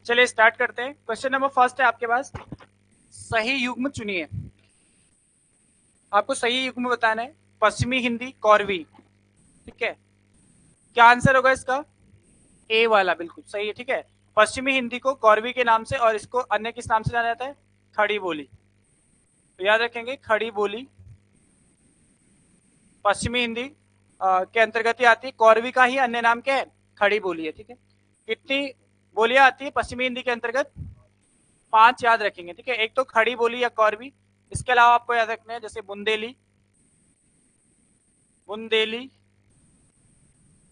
चलिए स्टार्ट करते हैं। क्वेश्चन नंबर फर्स्ट है आपके पास, सही युग्म चुनिए। आपको सही युग्म बताना है। पश्चिमी हिंदी कौरवी, ठीक है। क्या आंसर होगा इसका? ए वाला बिल्कुल सही है, ठीक है। पश्चिमी हिंदी को कौरवी के नाम से और इसको अन्य किस नाम से जाना जाता है? खड़ी बोली। तो याद रखेंगे खड़ी बोली पश्चिमी हिंदी के अंतर्गत ही आती है। कौरवी का ही अन्य नाम क्या है? खड़ी बोली है, ठीक है। कितनी बोलियां आती है पश्चिमी हिंदी के अंतर्गत? 5 याद रखेंगे, ठीक है। एक तो खड़ी बोली या कौरवी, इसके अलावा आपको याद रखना है जैसे बुंदेली, बुंदेली,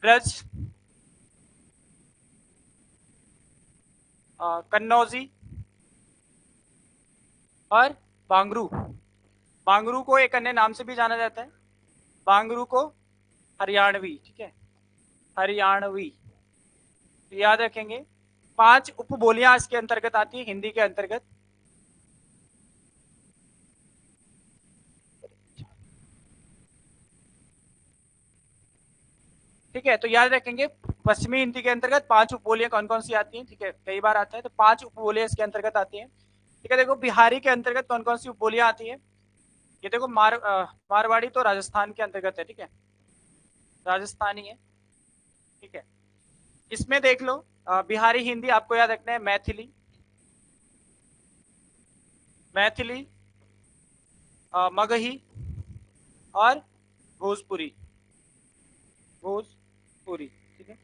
ब्रज, कन्नौजी और बांगरू। बांगरू को एक अन्य नाम से भी जाना जाता है, बांगरू को हरियाणवी, ठीक है, हरियाणवी। तो याद रखेंगे 5 उपबोलियां इसके अंतर्गत आती है हिंदी के अंतर्गत। ठीक है, तो याद रखेंगे पश्चिमी हिंदी के अंतर्गत 5 उपबोलियां कौन कौन सी आती हैं, ठीक है। कई बार आता है तो 5 उपबोलियां इसके अंतर्गत आती हैं, ठीक है। देखो बिहारी के अंतर्गत कौन कौन सी उपबोलियां आती है? ये देखो मारवाड़ी तो राजस्थान के अंतर्गत है, ठीक है, राजस्थानी है, ठीक है। इसमें देख लो बिहारी हिंदी आपको याद रखना है मैथिली, मैथिली, मगही और भोजपुरी, भोजपुरी, ठीक है।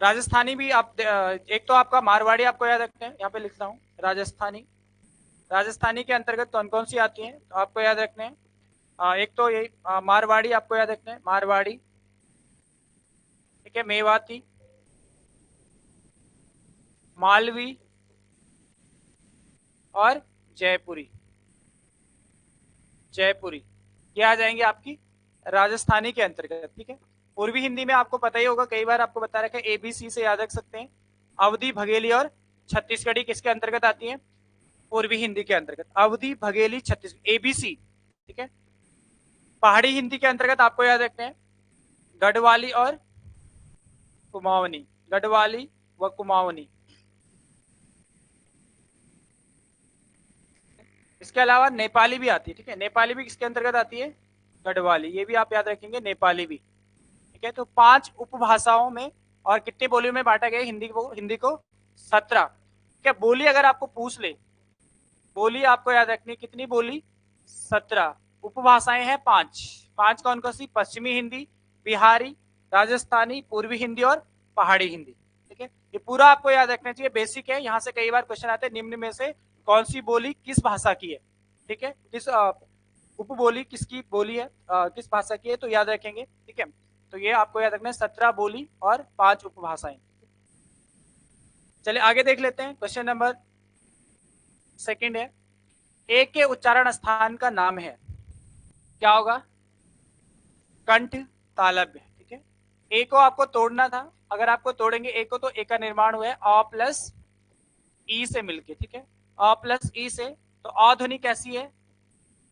राजस्थानी भी आप एक तो आपका मारवाड़ी आपको याद रखते हैं, यहाँ पे लिखता हूँ राजस्थानी। राजस्थानी के अंतर्गत कौन कौन सी आती हैं तो आपको याद रखने हैं। एक तो ये मारवाड़ी आपको याद रखना है, मारवाड़ी, ठीक है, मेवाती, मालवी और जयपुरी, जयपुरी। ये आ जाएंगे आपकी राजस्थानी के अंतर्गत, ठीक है। पूर्वी हिंदी में आपको पता ही होगा, कई बार आपको बता रखा है, एबीसी से याद रख सकते हैं। अवधी, बघेली और छत्तीसगढ़ी किसके अंतर्गत आती है? पूर्वी हिंदी के अंतर्गत। अवधी, बघेली, छत्तीसगढ़, एबीसी, ठीक है। पहाड़ी हिंदी के अंतर्गत आपको याद रखते हैं गढ़वाली और कुमाऊनी, गढ़वाली व कुमाऊनी। इसके अलावा नेपाली भी आती है, ठीक है। नेपाली भी किसके अंतर्गत आती है? गढ़वाली। ये भी आप याद रखेंगे, नेपाली भी, ठीक है। तो 5 उपभाषाओं में और कितनी बोलियों में बांटा गया हिंदी को 17। क्या बोली अगर आपको पूछ ले, बोली आपको याद रखनी कितनी बोली? 17। उपभाषाएं हैं 5। 5 कौन कौन सी? पश्चिमी हिंदी, बिहारी, राजस्थानी, पूर्वी हिंदी और पहाड़ी हिंदी, ठीक है। ये पूरा आपको याद रखना चाहिए, बेसिक है। यहाँ से कई बार क्वेश्चन आते हैं निम्न में से कौन सी बोली किस भाषा की है, ठीक है, किस उपबोली किसकी बोली है, किस भाषा की है, तो याद रखेंगे, ठीक है। तो ये आपको याद रखना है 17 बोली और 5 उपभाषाएं। चलिए आगे देख लेते हैं। क्वेश्चन नंबर सेकंड है, ए के उच्चारण स्थान का नाम है, क्या होगा? कंठ, तालव्य, ठीक है। ए को आपको तोड़ना था, अगर आपको तोड़ेंगे ए को तो ए का निर्माण हुआ है अ प्लस ई से मिलके, ठीक है, अ प्लस ई से। तो अ ध्वनि कैसी है?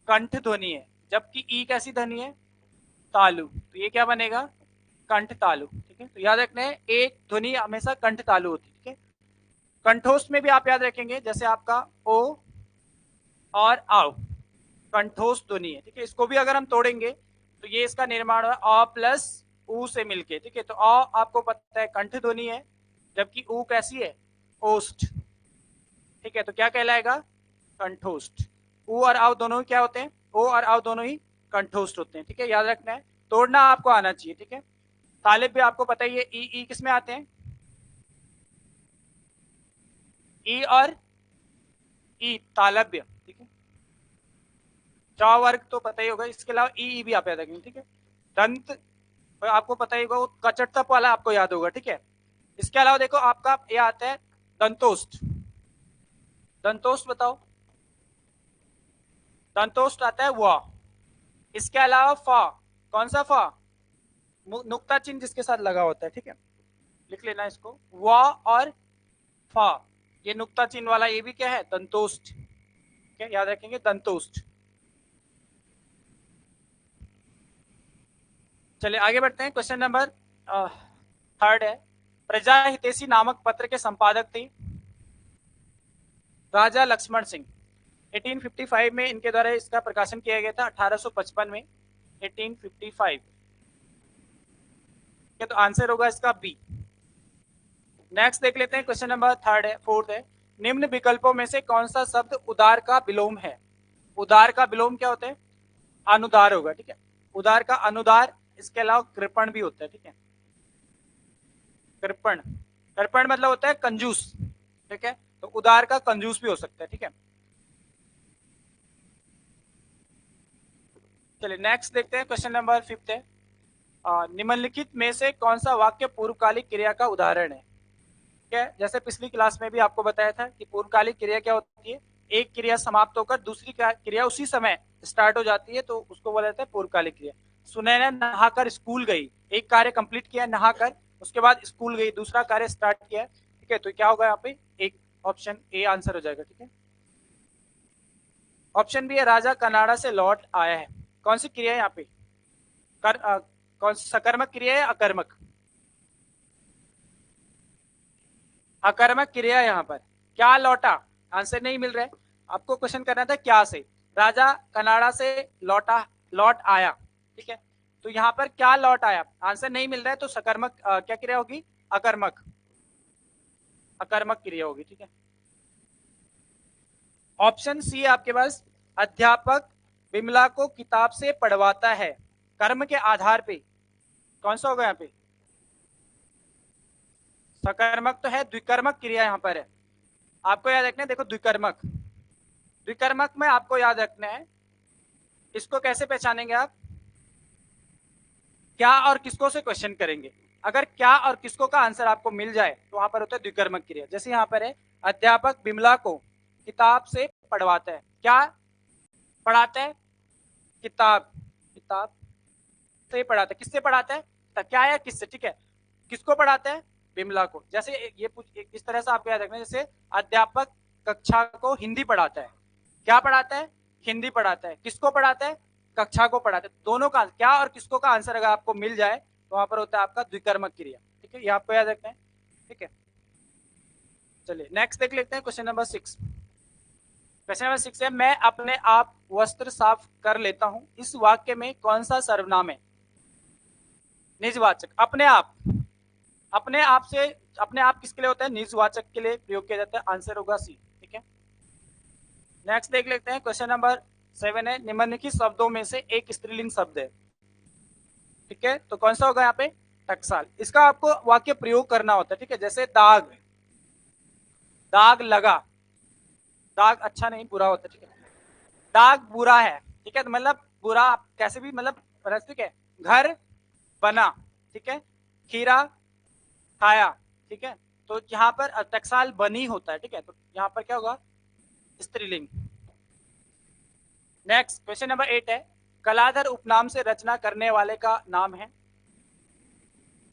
कंठ ध्वनि है, जबकि ई कैसी ध्वनि है? तालु। तो ये क्या बनेगा? कंठ तालु, ठीक है। तो याद रखना है एक ध्वनि हमेशा कंठ तालु होती है, ठीक है। कंठोष्ठ में भी आप याद रखेंगे जैसे आपका ओ और आओ, कंठोष्ठ ध्वनि है, ठीक है। इसको भी अगर हम तोड़ेंगे तो ये इसका निर्माण हुआ अ प्लस ऊ से मिलके, ठीक है। तो अ आपको पता है कंठ ध्वनि है, जबकि ऊ कैसी है? ओष्ठ, ठीक है। तो क्या कहलाएगा? कंठोष्ठ। ऊ और आव दोनों ही क्या होते हैं? ओ और आव दोनों ही कंठोष्ठ होते हैं, ठीक है। याद रखना है, तोड़ना आपको आना चाहिए, ठीक है। तालिब भी आपको पता ही है, ई ई किस में आते हैं? ई और ई तालब्य, ठीक है। च वर्ग तो पता ही होगा, इसके अलावा ई भी आप याद रखेंगे, ठीक है। दंत तो आपको पता ही होगा, वो कचटतप वाला आपको याद होगा, ठीक है। इसके अलावा देखो आपका ये आता है दंतोष्ठ, दंतोष्ठ बताओ, दंतोष्ठ आता है व। इसके अलावा फा, कौन सा फा? नुक्ता चिन्ह जिसके साथ लगा होता है, ठीक है, लिख लेना इसको, व और फा, ये नुक्ता चिन्ह वाला ये भी क्या है? दंतोष्ठ, क्या याद रखेंगे? दंतोष्ठ। चलिए आगे बढ़ते हैं। क्वेश्चन नंबर थर्ड है, प्रजा हितैषी नामक पत्र के संपादक थे राजा लक्ष्मण सिंह। 1855 में इनके द्वारा इसका प्रकाशन किया गया था, 1855 में, 1855। तो आंसर होगा इसका बी। नेक्स्ट देख लेते हैं, क्वेश्चन नंबर फोर्थ है, निम्न विकल्पों में से कौन सा शब्द उदार का विलोम है? उदार का विलोम क्या होता है? अनुदार होगा, ठीक है। उदार का अनुदार, इसके अलावा कृपण भी होता है, ठीक है। कृपण, कृपण मतलब होता है कंजूस, ठीक है। तो उदार का कंजूस भी हो सकता है, ठीक है। चलिए नेक्स्ट देखते हैं, क्वेश्चन नंबर 5 है, निम्नलिखित में से कौन सा वाक्य पूर्वकालिक क्रिया का उदाहरण है? ठीक है, जैसे पिछली क्लास में भी आपको बताया था कि पूर्वकालिक क्रिया क्या होती है, एक क्रिया समाप्त होकर दूसरी क्रिया उसी समय स्टार्ट हो जाती है, तो उसको बोला जाता है पूर्वकालिक क्रिया। सुनैना नहाकर स्कूल गई, एक कार्य कंप्लीट किया नहाकर, उसके बाद स्कूल गई, दूसरा कार्य स्टार्ट किया, ठीक है। तो क्या होगा यहाँ पे? एक, ऑप्शन ए आंसर हो जाएगा, ठीक है। ऑप्शन बी है, राजा कनाडा से लौट आया है। कौन सी क्रिया है यहाँ पे? कौन सी सकर्मक क्रिया है, अकर्मक? अकर्मक क्रिया यहाँ पर। क्या लौटा? आंसर नहीं मिल रहा है, आपको क्वेश्चन करना था क्या से। राजा कनाडा से लौट आया, ठीक है। तो यहाँ पर क्या लौट आया, आंसर नहीं मिल रहा है, तो सकर्मक क्या क्रिया होगी? अकर्मक, अकर्मक क्रिया होगी, ठीक है। ऑप्शन सी आपके पास, अध्यापक विमला को किताब से पढ़वाता है, कर्म के आधार पे। कौन सा होगा यहाँ पे? सकर्मक तो है, द्विकर्मक क्रिया यहाँ पर है, आपको याद रखना है। देखो द्विकर्मक, द्विकर्मक में आपको याद रखना है, इसको कैसे पहचानेंगे आप? क्या और किसको से क्वेश्चन करेंगे। अगर क्या और किसको का आंसर आपको मिल जाए तो वहां पर होता है द्विकर्मक क्रिया। जैसे यहाँ पर है, अध्यापक बिमला को किताब से पढ़वाता है। क्या पढ़ाता है? किताब, किताब से पढ़ाता है। किससे पढ़ाता है? क्या है किससे, ठीक है। किसको पढ़ाता है? बिमला को। जैसे ये इस तरह से आपको याद रखना है, जैसे अध्यापक कक्षा को हिंदी पढ़ाता है। क्या पढ़ाता है? हिंदी पढ़ाता है। किसको पढ़ाता है? कक्षा को पढ़ाता है। दोनों का क्या और किसको का आंसर अगर आपको मिल जाए तो वहां पर होता है आपका द्विकर्मक क्रिया, ठीक है। ये आपको याद रखना है, ठीक है। चलिए नेक्स्ट देख लेते हैं, क्वेश्चन नंबर 6। क्वेश्चन नंबर 6 है, मैं अपने आप वस्त्र साफ कर लेता हूं, इस वाक्य में कौन सा सर्वनाम है? निजवाचक, अपने आप। अपने आप से, अपने आप किसके लिए होता है? निजवाचक के लिए प्रयोग किया जाता है, आंसर होगा सी, ठीक है। नेक्स्ट देख लेते हैं, क्वेश्चन नंबर 7 है, निम्नलिखित शब्दों में से एक स्त्रीलिंग शब्द है, ठीक है। तो कौन सा होगा यहाँ पे? टकसाल। इसका आपको वाक्य प्रयोग करना होता है, ठीक है। जैसे दाग, दाग लगा, दाग अच्छा नहीं बुरा होता है, ठीक है। दाग बुरा है, ठीक है। तो मतलब बुरा कैसे भी मतलब, ठीक है। घर बना, ठीक है। खीरा खाया, ठीक है। तो यहाँ पर टकसाल बनी होता है, ठीक है। तो यहाँ पर क्या होगा? स्त्रीलिंग। नेक्स्ट क्वेश्चन नंबर 8 है, कलाधर उपनाम से रचना करने वाले का नाम है?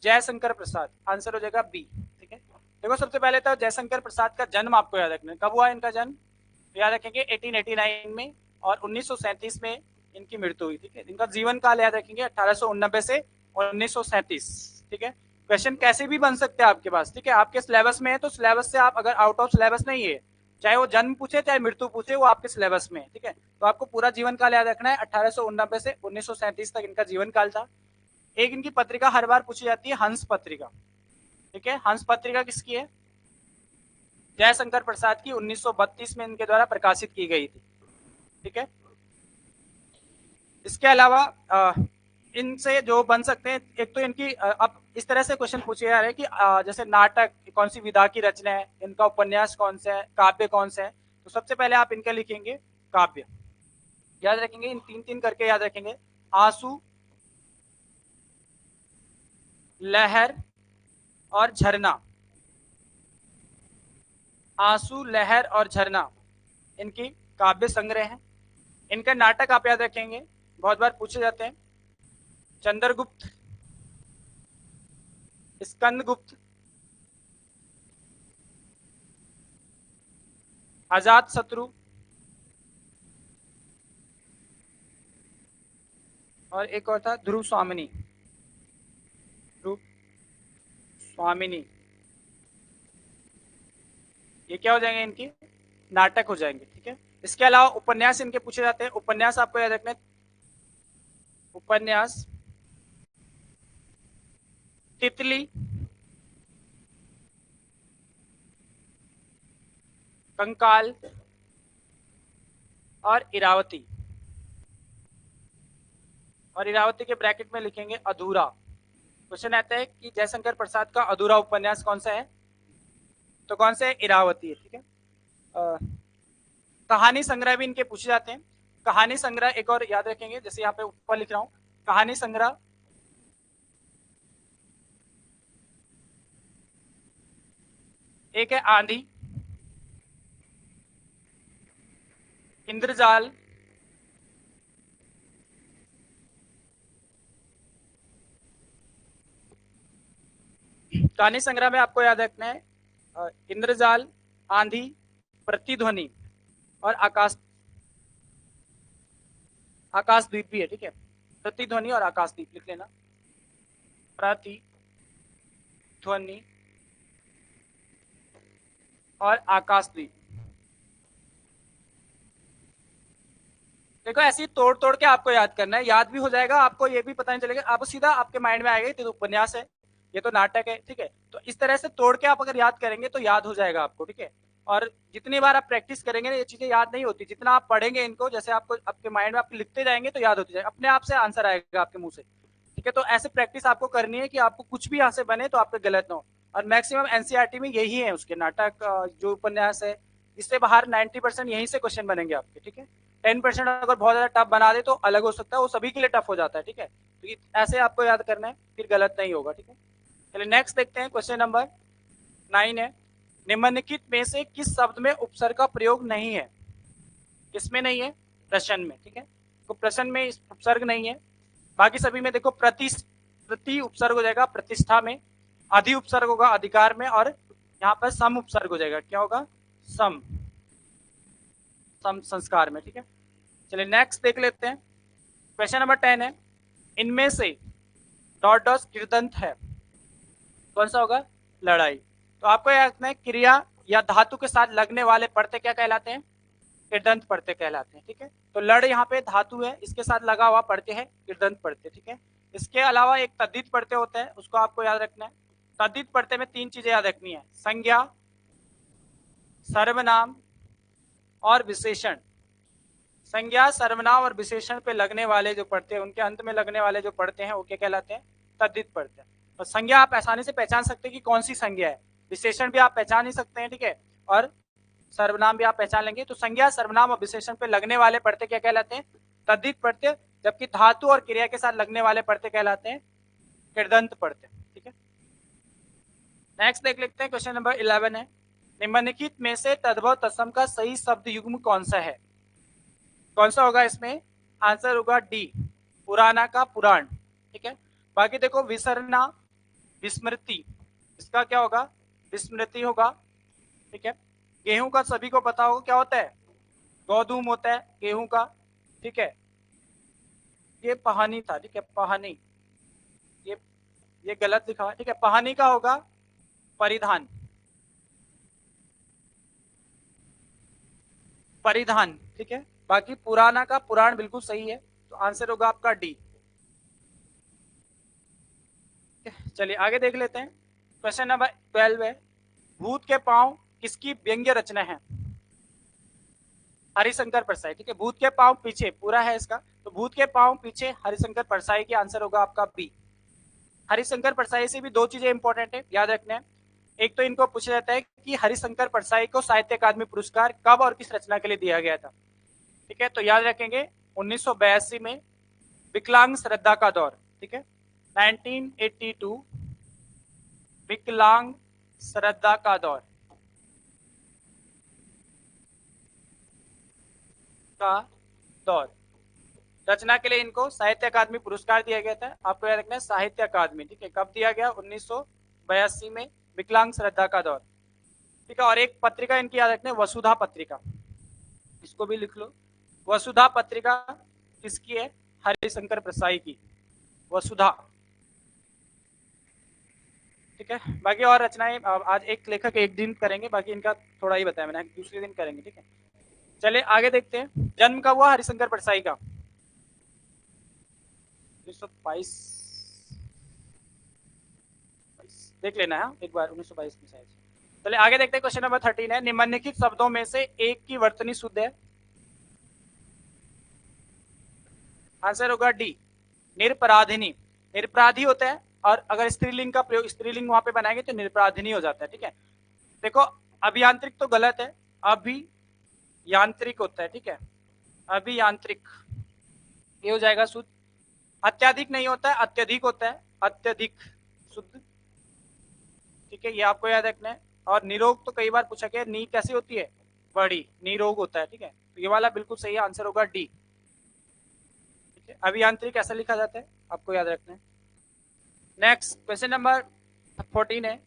जयशंकर प्रसाद, आंसर हो जाएगा बी, ठीक है। देखो सबसे पहले तो जयशंकर प्रसाद का जन्म आपको याद रखना है, कब हुआ इनका जन्म? तो याद रखेंगे 1889 में, और 1937 में इनकी मृत्यु हुई, ठीक है। इनका जीवन काल याद रखेंगे 1889 से 1937, ठीक है। क्वेश्चन कैसे भी बन सकते हैं आपके पास, ठीक है। आपके सिलेबस में है तो सिलेबस से आप, अगर आउट ऑफ सिलेबस नहीं है, चाहे वो जन्म पूछे चाहे मृत्यु पूछे, वो आपके सिलेबस में है, ठीक है। तो आपको पूरा जीवन काल याद रखना है, 1889 से 1937 तक इनका जीवन काल था। एक इनकी पत्रिका हर बार पूछी जाती है, हंस पत्रिका, ठीक है। हंस पत्रिका किसकी है? जयशंकर प्रसाद की, 1932 में इनके द्वारा प्रकाशित की गई थी, ठीक है। इसके अलावा इनसे जो बन सकते हैं, एक तो इनकी अब इस तरह से क्वेश्चन पूछे जा रहे हैं कि जैसे नाटक कौन सी विधा की रचना है, इनका उपन्यास कौन सा है, काव्य कौन सा है। तो सबसे पहले आप इनका लिखेंगे काव्य, याद रखेंगे, इन तीन तीन करके याद रखेंगे, आंसू, लहर और झरना। आंसू, लहर और झरना इनकी काव्य संग्रह है। इनका नाटक आप याद रखेंगे, बहुत बार पूछे जाते हैं, चंद्रगुप्त, स्कंदगुप्त, अजात शत्रु, और एक और था ध्रुव स्वामिनी, ध्रुव स्वामिनी, ये क्या हो जाएंगे, इनकी नाटक हो जाएंगे, ठीक है। इसके अलावा उपन्यास इनके पूछे जाते हैं। उपन्यास आपको याद रखना है, उपन्यास, तितली, कंकाल और इरावती। और इरावती के ब्रैकेट में लिखेंगे अधूरा। क्वेश्चन आता है कि जयशंकर प्रसाद का अधूरा उपन्यास कौन सा है, तो कौन सा है, इरावती है, ठीक है। कहानी संग्रह भी इनके पूछे जाते हैं। कहानी संग्रह एक और याद रखेंगे, जैसे यहाँ पे ऊपर लिख रहा हूं, कहानी संग्रह, एक है आंधी, इंद्रजाल, कहानी संग्रह में आपको याद रखना है इंद्रजाल, आंधी, प्रतिध्वनि और आकाशदीप भी है, ठीक है। प्रतिध्वनि और आकाशदीप लिख लेना, प्रतिध्वनि और आकाशदीप। देखो ऐसे ही तोड़ तोड़ के आपको याद करना है, याद भी हो जाएगा, आपको ये भी पता नहीं चलेगा, आप सीधा आपके माइंड में आएगा तो उपन्यास है, ये तो नाटक है, ठीक है। तो इस तरह से तोड़ के आप अगर याद करेंगे तो याद हो जाएगा आपको, ठीक है। और जितनी बार आप प्रैक्टिस करेंगे ना, ये चीजें याद नहीं होती, जितना आप पढ़ेंगे इनको, जैसे आपको आपके माइंड में आप लिखते जाएंगे तो याद होती जाएगा, अपने आप से आंसर आएगा आपके मुंह से, ठीक है। तो ऐसे प्रैक्टिस आपको करनी है कि आपको कुछ भी यहाँ से बने तो आपका गलत ना हो। और मैक्सिमम एनसीईआरटी में यही है, उसके नाटक जो उपन्यास है, इससे बाहर 90% यहीं से क्वेश्चन बनेंगे आपके, ठीक है। 10% अगर बहुत ज्यादा टफ बना दे तो अलग हो सकता है, वो सभी के लिए टफ हो जाता है, ठीक है। तो ऐसे आपको याद करना है, फिर गलत नहीं होगा, ठीक है। चलिए नेक्स्ट देखते हैं, क्वेश्चन नंबर 9 है, निम्नलिखित में से किस शब्द में उपसर्ग का प्रयोग नहीं है, किसमें नहीं है, प्रश्न में, ठीक है। तो प्रश्न में उपसर्ग नहीं है, बाकी सभी में देखो प्रति उपसर्ग हो जाएगा, प्रतिष्ठा में अधि उपसर्ग होगा, अधिकार में, और यहाँ पर सम उपसर्ग हो जाएगा, क्या होगा, सम, सम संस्कार में, ठीक है। चलिए नेक्स्ट देख लेते हैं, क्वेश्चन नंबर 10 है, इनमें से डॉट डॉट कृदंत है, कौन सा होगा, लड़ाई। तो आपको याद रखना है, क्रिया या धातु के साथ लगने वाले पढ़ते क्या कहलाते हैं, कृदंत पढ़ते कहलाते हैं, ठीक है। तो लड़ यहाँ पे धातु है, इसके साथ लगा हुआ पढ़ते हैं कृदंत पढ़ते, ठीक है। इसके अलावा एक तद्धित पढ़ते होते हैं, उसको आपको याद रखना है। तद्धित पढ़ते में 3 चीजें याद रखनी है, संज्ञा, सर्वनाम और विशेषण। संज्ञा, सर्वनाम और विशेषण पे लगने वाले जो पढ़ते हैं, उनके अंत में लगने वाले जो पढ़ते हैं वो क्या कहलाते हैं, तद्धित पढ़ते हैं। और संज्ञा आप आसानी से पहचान सकते हैं कि कौन सी संज्ञा है, विशेषण भी आप पहचान ही सकते हैं, ठीक है। और सर्वनाम भी आप पहचान लेंगे। तो संज्ञा, सर्वनाम और विशेषण पे लगने वाले पढ़ते क्या कहलाते हैं, तद्धित पढ़ते, जबकि धातु और क्रिया के साथ लगने वाले पढ़ते कहलाते हैं कृदंत पढ़ते, ठीक है। नेक्स्ट देख लेते हैं, क्वेश्चन नंबर 11 है, निम्नलिखित में से तद्भव तत्सम का सही शब्द युग्म कौन सा है, कौन सा होगा इसमें, आंसर होगा डी, पुराना का पुराण, ठीक है। बाकी देखो विसरना, विस्मृति, इसका क्या होगा, विस्मृति होगा, ठीक है। गेहूं का सभी को पता होगा क्या होता है, गोधूम होता है गेहूं का, ठीक है। ये पहानी था, ठीक है, पहानी, ये ये गलत लिखा है, ठीक है। पहानी का होगा परिधान, परिधान, ठीक है। बाकी पुराना का पुराण बिल्कुल सही है, तो आंसर होगा आपका डी। चलिए आगे देख लेते हैं, क्वेश्चन नंबर 12 है, भूत के पांव किसकी व्यंग्य रचना है, हरिशंकर परसाई, ठीक है। भूत के पांव पीछे पूरा है इसका, तो भूत के पांव पीछे हरिशंकर परसाई की आंसर होगा आपका बी। हरिशंकर परसाई से भी 2 चीजें इंपॉर्टेंट है, याद रखना है। एक तो इनको पूछा जाता है कि हरिशंकर परसाई को साहित्य अकादमी पुरस्कार कब और किस रचना के लिए दिया गया था, ठीक है। तो याद रखेंगे 1982 में, विकलांग श्रद्धा का दौर, ठीक है। 1982 विकलांग श्रद्धा का दौर का दौर रचना के लिए इनको साहित्य अकादमी पुरस्कार दिया गया था, आपको याद रखना है साहित्य अकादमी, ठीक है। कब दिया गया, 1982 में, विकलांग श्रद्धा का दौर, ठीक है। और एक पत्रिका इनकी याद रखना है, वसुधा पत्रिका, इसको भी लिख लो। वसुधा पत्रिका किसकी है, हरिशंकर प्रसाई की, वसुधा, ठीक है। बाकी और रचनाएं आज एक लेखक एक दिन करेंगे, बाकी इनका थोड़ा ही बताया मैंने, दूसरे दिन करेंगे। ठीक है, चलिए आगे देखते हैं। जन्म कब हुआ हरिशंकर परसाई का? 1922 देख लेना है एक बार, 1922 में शायद। चलिए आगे देखते हैं। क्वेश्चन नंबर 13 है, निम्नलिखित शब्दों में से एक की वर्तनी शुद्ध है? आंसर होगा डी, निरपराधिनी। निरपराधी होता है, और अगर स्त्रीलिंग का प्रयोग, स्त्रीलिंग वहां पे बनाएंगे तो निरपराधिनी हो जाता है। ठीक है, देखो अभियांत्रिक तो गलत है, अभियांत्रिक होता है। ठीक है, अभियांत्रिक ये हो जाएगा शुद्ध। अत्याधिक नहीं होता है, अत्यधिक होता है, अत्यधिक शुद्ध। ठीक है, ये आपको याद रखना है। और निरोग तो कई बार पूछा गया, नी कैसी होती है? बड़ी, निरोग होता है। ठीक है, तो ये वाला बिल्कुल सही आंसर होगा डी। ठीक है, अभियांत्रिक ऐसा लिखा जाता है, आपको याद रखना है। नेक्स्ट क्वेश्चन नंबर 14 है,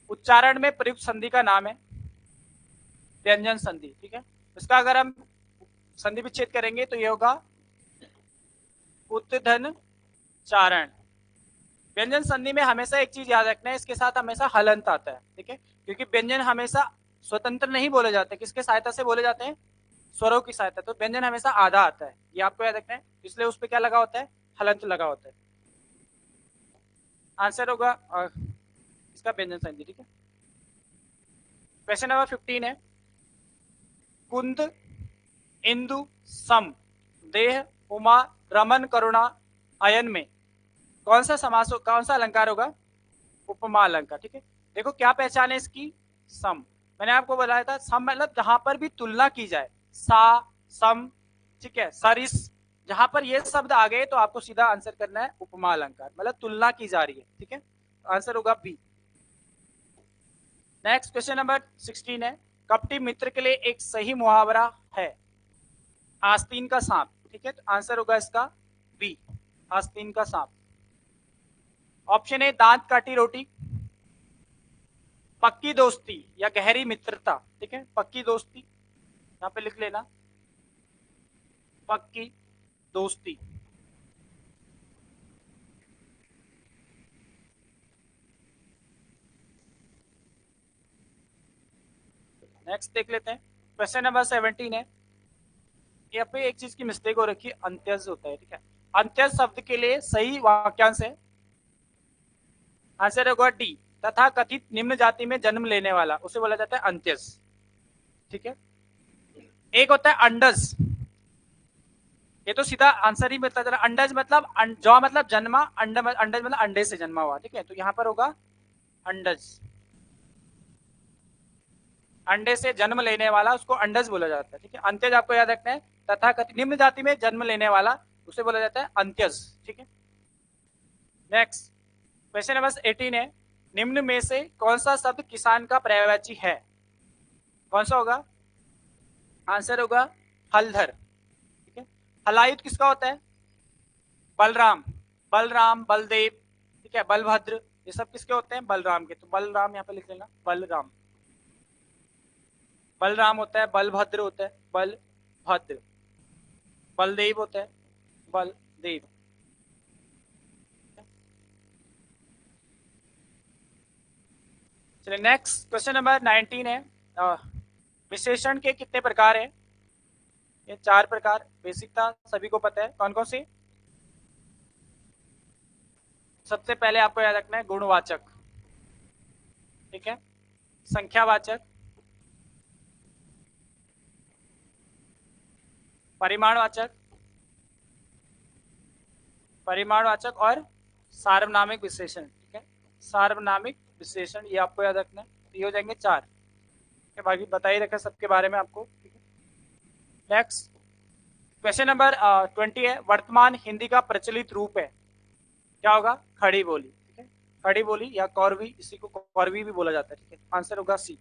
उच्चारण में प्रयुक्त संधि का नाम है? व्यंजन संधि। ठीक है, इसका अगर हम संधि विच्छेद करेंगे तो ये होगा उत्धन चारण। व्यंजन संधि में हमेशा एक चीज याद रखना है, इसके साथ हमेशा हलंत आता है। ठीक है, क्योंकि व्यंजन हमेशा स्वतंत्र नहीं बोले जाते, किसके सहायता से बोले जाते हैं? स्वरों की सहायता। तो व्यंजन हमेशा आधा आता है, ये आपको याद रखना है, इसलिए उस पर क्या लगा होता है? हलंत लगा होता है। आंसर होगा इसका व्यंजन संधि। ठीक है, क्वेश्चन नंबर 15 है, कुंद इंदु सम देह उमा रमन करुणा अयन में कौन सा समास, कौन सा अलंकार होगा? उपमा अलंकार। ठीक है, देखो क्या पहचान है इसकी? सम। मैंने आपको बताया था सम मतलब जहां पर भी तुलना की जाए, सा सम। ठीक है, सरिस, जहां पर ये शब्द आ गए तो आपको सीधा आंसर करना है उपमा अलंकार, मतलब तुलना की जा रही है। ठीक है, आंसर होगा बी। नेक्स्ट क्वेश्चन नंबर 16 है, कपटी मित्र के लिए एक सही मुहावरा है? आस्तीन का सांप। ठीक है, तो आंसर होगा इसका बी, आस्तीन का सांप। ऑप्शन ए दांत काटी रोटी, पक्की दोस्ती या गहरी मित्रता। ठीक है, पक्की दोस्ती यहां पे लिख लेना, पक्की दोस्ती। नेक्स्ट देख लेते हैं। क्वेश्चन नंबर 17 है, यहाँ पे एक चीज की मिस्टेक हो रखी है, अंत्यज होता है। ठीक है, अंत्यज शब्द के लिए सही वाक्यांश है? आंसर होगा डी, तथा कथित निम्न जाति में जन्म लेने वाला उसे बोला जाता है अंत्यज। ठीक है, एक होता है अंडज, ये तो सीधा आंसर ही बता चला। अंडज मतलब जौ मतलब जन्मा, अंडज मतलब अंडे से जन्मा हुआ। ठीक है, तो यहाँ पर होगा अंडज, अंडे से जन्म लेने वाला उसको अंडज बोला जाता है। ठीक है, अंत्यज आपको याद रखना है, तथा निम्न जाति में जन्म लेने वाला उसे बोला जाता है अंत्यज। ठीक है, नेक्स्ट क्वेश्चन नंबर 18 है, निम्न में से कौन सा शब्द किसान का पर्यायवाची है? कौन सा होगा? आंसर होगा हलधर। ठीक है, हलायुत किसका होता है? बलराम, बलराम बलदेव। ठीक है, बलभद्र, ये सब किसके होते हैं? बलराम के। तो बलराम यहाँ पे लिख लेना, बलराम। बलराम होता है, बलभद्र होता है, बलभद्र। बलदेव होता है, बलदेव। चलिए नेक्स्ट क्वेश्चन नंबर 19 है, विशेषण के कितने प्रकार हैं? ये 4 प्रकार, बेसिकता सभी को पता है। कौन कौन सी? सबसे पहले आपको याद रखना है गुणवाचक। ठीक है, संख्यावाचक, परिमाणवाचक, परिमाणवाचक और सार्वनामिक विशेषण। ठीक है, सार्वनामिक विशेषण ये आपको याद रखना है। ये हो जाएंगे 4। बाकी बता ही रखा सबके बारे में आपको। ठीक है, नेक्स्ट क्वेश्चन नंबर 20 है, वर्तमान हिंदी का प्रचलित रूप है? क्या होगा? खड़ी बोली। ठीक है, खड़ी बोली या कौरवी, इसी को कौरवी भी बोला जाता है। ठीक है, आंसर होगा सी।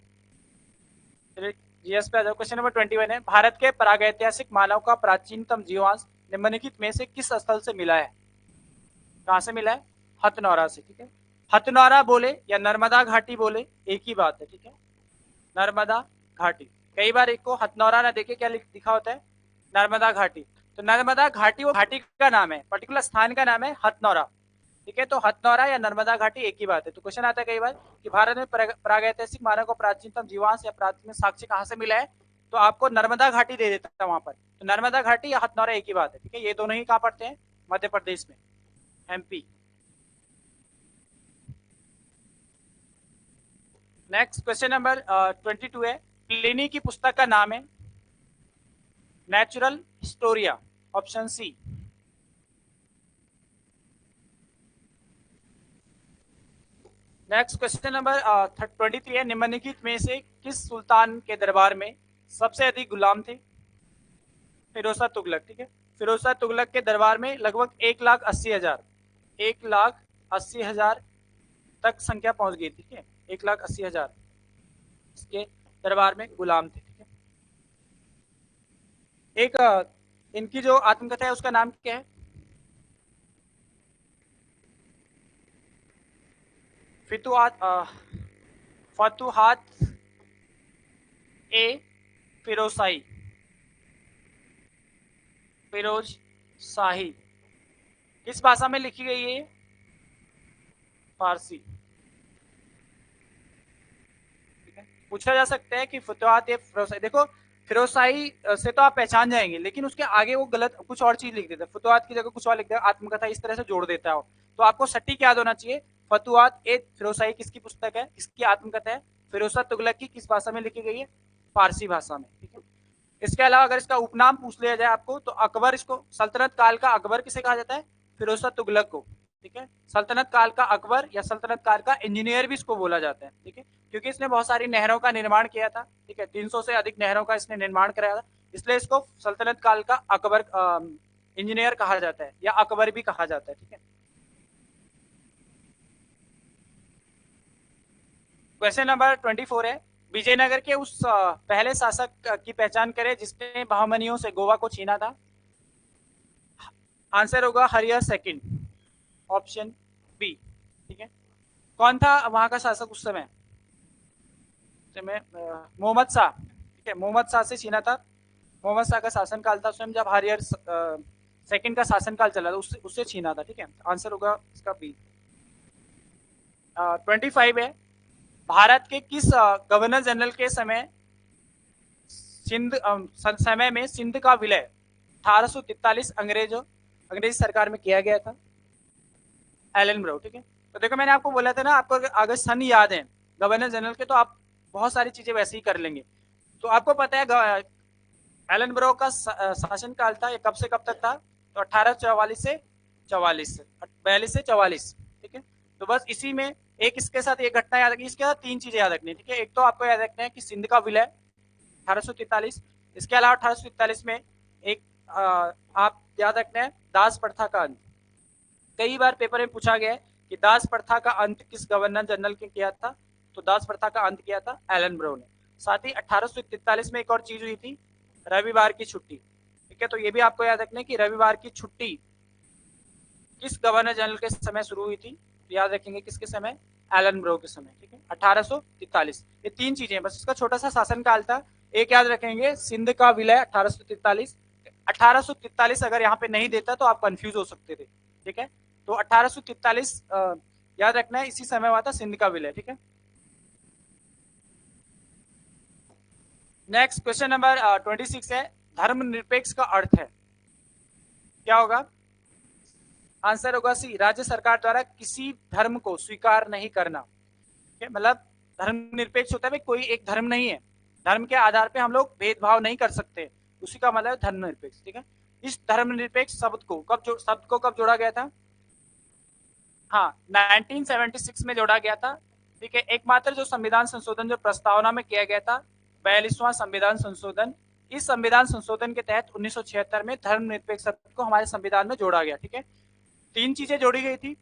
चलिए जीएस पे आ जाओ। क्वेश्चन नंबर 21 है, भारत के प्रागैतिहासिक मानव का प्राचीनतम जीवांश निम्नलिखित में से किस स्थल से मिला है? कहां से मिला है? हथनौरा से। ठीक है, हथनौरा बोले या नर्मदा घाटी बोले एक ही बात है। ठीक है, नर्मदा घाटी। कई बार एक को हथनौरा ना देखे क्या लिखा होता है? नर्मदा घाटी। तो नर्मदा घाटी वो घाटी का नाम है, पर्टिकुलर स्थान का नाम है हथनौरा। ठीक है, तो हथनौरा या नर्मदा घाटी एक ही बात है। तो क्वेश्चन आता है कई बार कि भारत में प्रागैतिहासिक मानव को प्राचीनतम जीवांश या प्राचीन साक्ष्य कहाँ से मिला है, तो आपको नर्मदा घाटी दे देता है वहां पर। तो नर्मदा घाटी या हथनौरा एक ही बात है। ठीक है, ये दोनों ही कहाँ पड़ते हैं, मध्य प्रदेश में, एमपी। नेक्स्ट क्वेश्चन नंबर 22 है, प्लिनी की पुस्तक का नाम है Natural Historia, option c. Next question number 23 है, निम्नलिखित में से किस सुल्तान के दरबार में सबसे अधिक गुलाम थे? फिरोजशाह तुगलक। ठीक है, फिरोजशाह तुगलक के दरबार में लगभग 1,80,000, 1,80,000 तक संख्या पहुंच गई। ठीक है, 1,80,000 इसके दरबार में गुलाम थे। ठीक है, एक इनकी जो आत्मकथा है उसका नाम क्या है? फतुहात ए फिरोज शाही। किस भाषा में लिखी गई है? फारसी। ठीक है, पूछा जा सकता है कि फतुहात ए फिरोजशाही, देखो फिरोजशाही से तो आप पहचान जाएंगे, लेकिन उसके आगे वो गलत कुछ और चीज लिख देता है, फतुहात की जगह कुछ और लिख देता है, आत्मकथा इस तरह से जोड़ देता है। तो आपको सटीक याद होना चाहिए, फतुहात ए फिरोजशाही किसकी पुस्तक है, किसकी आत्मकथा है? फिरोजशाह तुगलक की। किस भाषा में लिखी गई है? फारसी भाषा में। ठीक है, इसके अलावा अगर इसका उपनाम पूछ लिया जाए आपको, तो अकबर, इसको सल्तनत काल का अकबर किसे कहा जाता है? फिरोजशाह तुगलक को। ठीक है, सल्तनत काल का अकबर या सल्तनत काल का इंजीनियर भी इसको बोला जाता है। ठीक है, क्योंकि इसने बहुत सारी नहरों का निर्माण किया था। ठीक है, 300 से अधिक नहरों का इसने निर्माण कराया था, इसलिए इसको सल्तनत काल का अकबर इंजीनियर कहा जाता है, या अकबर भी कहा जाता है। ठीक है, क्वेश्चन नंबर 24 है, विजयनगर के उस पहले शासक की पहचान करें जिसने बहमनियों से गोवा को छीना था। आंसर होगा हरियर सेकंड, ऑप्शन बी। ठीक है, कौन था वहां का शासक उस समय? मोहम्मद शाह। ठीक है, मोहम्मद शाह से छीना था। मोहम्मद शाह का शासनकाल था स्वयं, जब हरियर सेकंड का शासनकाल चला था, उससे उससे छीना था। ठीक है, आंसर होगा इसका बी। 25 है, भारत के किस गवर्नर जनरल के समय में सिंध का विलय 1843 अंग्रेज सरकार में किया गया था? Alan Brow. ठीक है, तो देखो मैंने आपको बोला था ना, आपको अगर सन याद है गवर्नर जनरल के, तो आप बहुत सारी चीजें वैसे ही कर लेंगे। तो आपको पता है एलन ब्रो का शासन काल था, ये कब से कब तक था? तो 1844 से 44, 42 से 44। ठीक है, तो बस इसी में एक इसके साथ एक घटना याद रखनी, इसके साथ तीन चीजें याद रखनी। ठीक है, एक तो आपको याद रखना है कि सिंध का विलय 1843, इसके अलावा 1843 में एक आप याद रखना है दास प्रथा का अंत। कई बार पेपर में पूछा गया है कि दास प्रथा का अंत किस गवर्नर जनरल ने किया था? तो दास प्रथा का अंत किया था एलन ब्रो ने। साथ ही 1843 में एक और चीज हुई थी, रविवार की छुट्टी। ठीक है, तो ये भी आपको याद रखना है कि रविवार की छुट्टी किस गवर्नर जनरल के समय शुरू हुई थी? तो याद रखेंगे किसके समय? एलन ब्रो के समय। ठीक है, 1843। ये तीन चीजें, बस इसका छोटा सा शासनकाल था। एक याद रखेंगे, सिंध का विलय 1843। 1843 अगर यहाँ पे नहीं देता तो आप कंफ्यूज हो सकते थे। ठीक है, तो 1843 याद रखना है, इसी समय हुआ था सिंध का विलय। ठीक है, नेक्स्ट क्वेश्चन नंबर 26 है, धर्मनिरपेक्ष का अर्थ है क्या होगा? आंसर होगा सी, राज्य सरकार द्वारा किसी धर्म को स्वीकार नहीं करना। मतलब धर्मनिरपेक्ष होता है, कोई एक धर्म नहीं है, धर्म के आधार पे हम लोग भेदभाव नहीं कर सकते, उसी का मतलब धर्मनिरपेक्ष। ठीक है, इस धर्मनिरपेक्ष शब्द को कब जोड़ा गया था? हाँ, 1976 में जोड़ा गया था। ठीक है, एकमात्र जो संविधान संशोधन जो प्रस्तावना में किया गया था, 42वां संविधान संशोधन, इस संविधान संशोधन के तहत 1976 में धर्मनिरपेक्ष शब्द को हमारे संविधान में जोड़ा गया। ठीक है, तीन चीजें जोड़ी गई थी,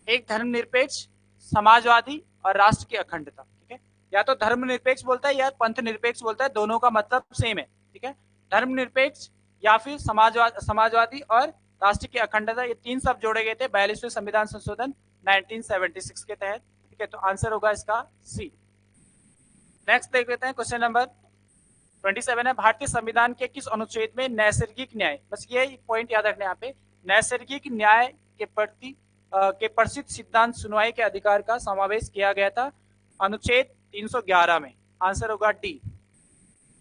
एक धर्मनिरपेक्ष, समाजवादी और राष्ट्र की अखंडता। ठीक है, या तो धर्मनिरपेक्ष बोलता है या पंथ निरपेक्ष बोलता है, दोनों का मतलब सेम है। ठीक है, धर्मनिरपेक्ष या फिर समाजवादी और राष्ट्र की अखंडता, ये तीन शब्द जोड़े गए थे 42वें संविधान संशोधन 1976 के तहत। ठीक है, तो आंसर होगा इसका सी। नेक्स्ट देख लेते हैं क्वेश्चन नंबर 27 है, भारतीय संविधान के किस अनुच्छेद में नैसर्गिक न्याय, बस ये पॉइंट याद रखना है यहाँ पे, नैसर्गिक न्याय के प्रति के प्रसिद्ध सिद्धांत सुनवाई के अधिकार का समावेश किया गया था? अनुच्छेद 311 में। आंसर होगा डी,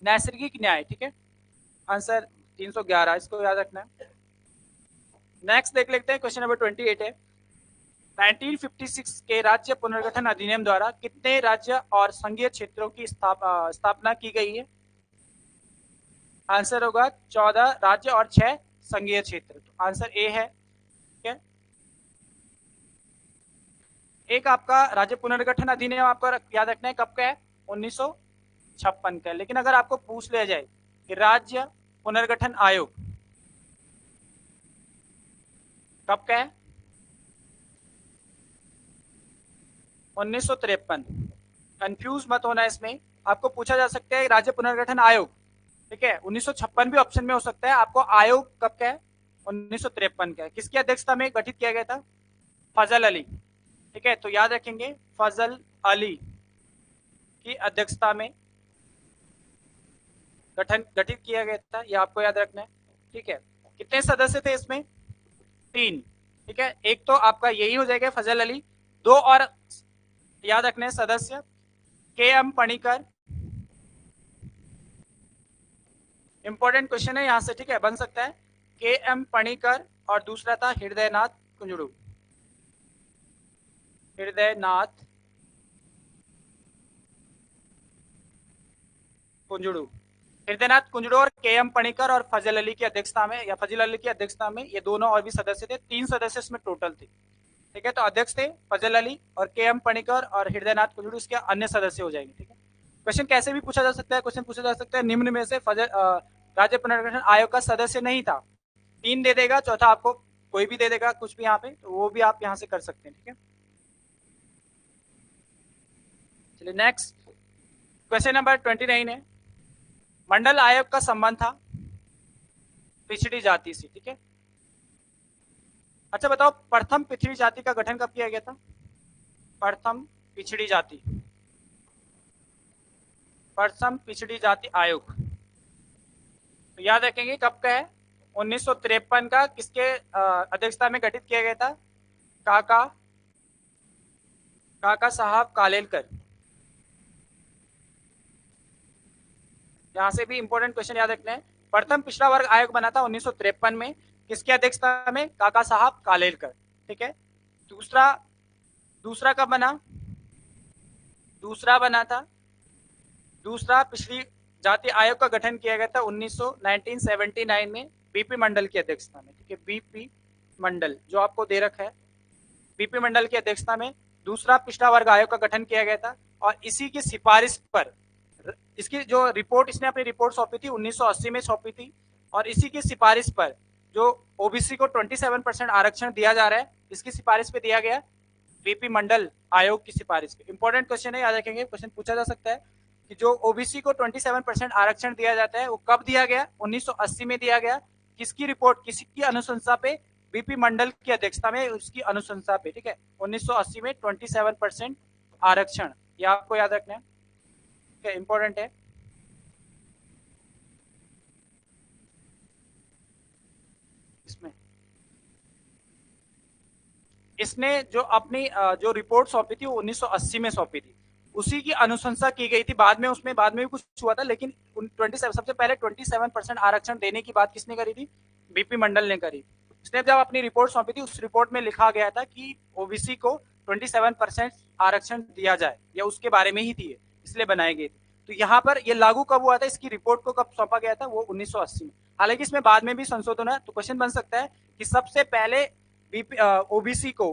नैसर्गिक न्याय। ठीक है, आंसर 311, इसको याद रखना है। नेक्स्ट देख लेते हैं, क्वेश्चन नंबर 28 है, 1956 के राज्य पुनर्गठन अधिनियम द्वारा कितने राज्य और संघीय क्षेत्रों की स्थापना की गई है? आंसर होगा 14 राज्य और 6 संघीय क्षेत्र। तो आंसर ए है। ठीक है, एक आपका राज्य पुनर्गठन अधिनियम आपको याद रखना है कब का है? 1956 का। लेकिन अगर आपको पूछ लिया जाए कि राज्य पुनर्गठन आयोग कब का है? 1953। कंफ्यूज मत होना इसमें, आपको पूछा जा सकता है राज्य पुनर्गठन आयोग, ठीक है, 1956 भी ऑप्शन में हो सकता है। आपको आयोग कब का है? 1953 का है। किसकी अध्यक्षता में गठित किया गया था? फजल अली। ठीक है, तो याद रखेंगे फजल अली की अध्यक्षता में गठित किया गया था, ये आपको याद रखना है। ठीक है, कितने सदस्य थे इसमें? 3। ठीक है, एक तो आपका यही हो जाएगा फजल अली, 2 और याद रखने सदस्य के एम पणिकर, इंपॉर्टेंट क्वेश्चन है यहां से। ठीक है, बन सकता है के एम पणिकर, और दूसरा था हृदयनाथ कुंजड़ू। हृदयनाथ कुंजड़ू, हृदयनाथ कुंजड़ू और के एम पणिकर और फजल अली की अध्यक्षता में, या फजल अली की अध्यक्षता में ये दोनों और भी सदस्य थे। 3 सदस्य इसमें टोटल थे। ठीक है, तो अध्यक्ष थे फजल अली और के एम पणिकर और हृदयनाथ कुंजड़ू, इसके अन्य सदस्य हो जाएंगे। ठीक है, क्वेश्चन कैसे भी पूछा जा सकता है, क्वेश्चन पूछा जा सकता है निम्न में से राज्य पुनर्गठन आयोग का सदस्य नहीं था। 3 दे देगा, चौथा आपको कोई भी दे देगा कुछ भी यहाँ पे, तो वो भी आप यहाँ से कर सकते हैं। ठीक है, चलिए नेक्स्ट क्वेश्चन नंबर 29 है, मंडल आयोग का संबंध था पिछड़ी जाति से। ठीक है, अच्छा बताओ प्रथम पिछड़ी जाति का गठन कब किया गया था? प्रथम पिछड़ी जाति, प्रथम पिछड़ी जाति आयोग, तो याद रखेंगे कब का है? 1953 का। किसके अध्यक्षता में गठित किया गया था? काका साहब कालेलकर। यहां से भी इंपॉर्टेंट क्वेश्चन याद रखना है। प्रथम पिछड़ा वर्ग आयोग बना था 1953 में, किसकी अध्यक्षता में? काका साहब कालेलकर। ठीक है, दूसरा कब बना? दूसरा पिछड़ी जाति आयोग का गठन किया गया था 1979 में बीपी मंडल की अध्यक्षता में। ठीक है, बीपी मंडल जो आपको दे रखा है, बीपी मंडल की अध्यक्षता में दूसरा पिछड़ा वर्ग आयोग का गठन किया गया था। और इसी की सिफारिश पर, इसकी जो रिपोर्ट, इसने अपनी रिपोर्ट सौंपी थी 1980 में सौंपी थी, और इसी की सिफारिश पर जो ओबीसी को 27% आरक्षण दिया जा रहा है, इसकी सिफारिश पे दिया गया, बीपी मंडल आयोग की सिफारिश पे। इंपॉर्टेंट क्वेश्चन है, याद रखेंगे, क्वेश्चन पूछा जा सकता है कि जो ओबीसी को 27% आरक्षण दिया जाता है वो कब दिया गया? 1980 में दिया गया। किसकी रिपोर्ट, किसकी अनुशंसा पे? बीपी मंडल की अध्यक्षता में, उसकी अनुशंसा पे। ठीक है, 1980 में 27% आरक्षण, ये आपको याद रखना है। ठीक है, इंपॉर्टेंट है। इसमें इसने जो अपनी जो रिपोर्ट सौंपी थी वो 1980 में सौंपी थी, उसी की अनुशंसा की गई थी। बाद में भी कुछ हुआ था, लेकिन 27 सबसे पहले 27% आरक्षण देने की बात किसने करी थी? बीपी मंडल ने करी। इसने जब अपनी रिपोर्ट सौंपी थी, उस रिपोर्ट में लिखा गया था कि ओबीसी को 27% आरक्षण दिया जाए, या उसके बारे में ही थी, इसलिए बनाए गए थे। तो यहाँ पर ये लागू कब हुआ था, इसकी रिपोर्ट को कब सौंपा गया था? वो 1980 में। हालांकि इसमें बाद में भी संशोधन है, तो क्वेश्चन बन सकता है कि सबसे पहले ओबीसी को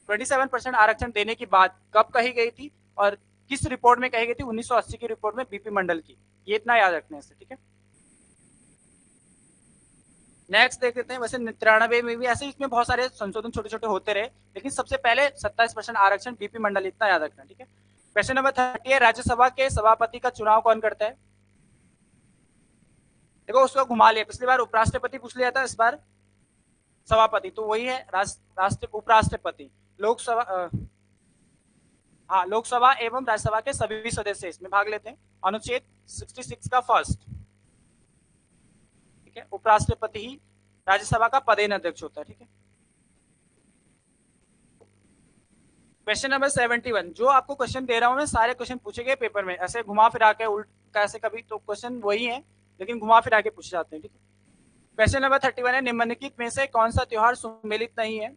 27% आरक्षण देने की बात कब कही गई थी, और किस रिपोर्ट में कही गई थी? 1980 की रिपोर्ट में, बीपी मंडल की। ये इतना याद रखने से। ठीक है, नेक्स्ट देख लेते हैं। वैसे 93 में भी ऐसे इसमें बहुत सारे संशोधन छोटे छोटे होते रहे, लेकिन सबसे पहले 27% आरक्षण बीपी मंडल, इतना याद रखना। ठीक है, क्वेश्चन नंबर 30 है, राज्यसभा के सभापति का चुनाव कौन करता है? देखो उसको घुमा लिया, पिछली बार उपराष्ट्रपति पूछ लिया था, इस बार सभापति, तो वही है उपराष्ट्रपति। लोकसभा हाँ, लोकसभा एवं राज्यसभा के सभी सदस्य इसमें भाग लेते हैं। अनुच्छेद 66 का फर्स्ट। ठीक है, उपराष्ट्रपति ही राज्यसभा का पदेन अध्यक्ष होता है। ठीक है, क्वेश्चन नंबर 71, जो आपको क्वेश्चन दे रहा हूं मैं सारे क्वेश्चन पूछे गए पेपर में, ऐसे घुमा फिरा के उल्ट कैसे कभी तो क्वेश्चन वही है लेकिन घुमा फिरा के पूछे जाते हैं, ठीक है। क्वेश्चन नंबर 31 है, निम्नलिखित में से कौन सा त्योहार सुमेलित नहीं है?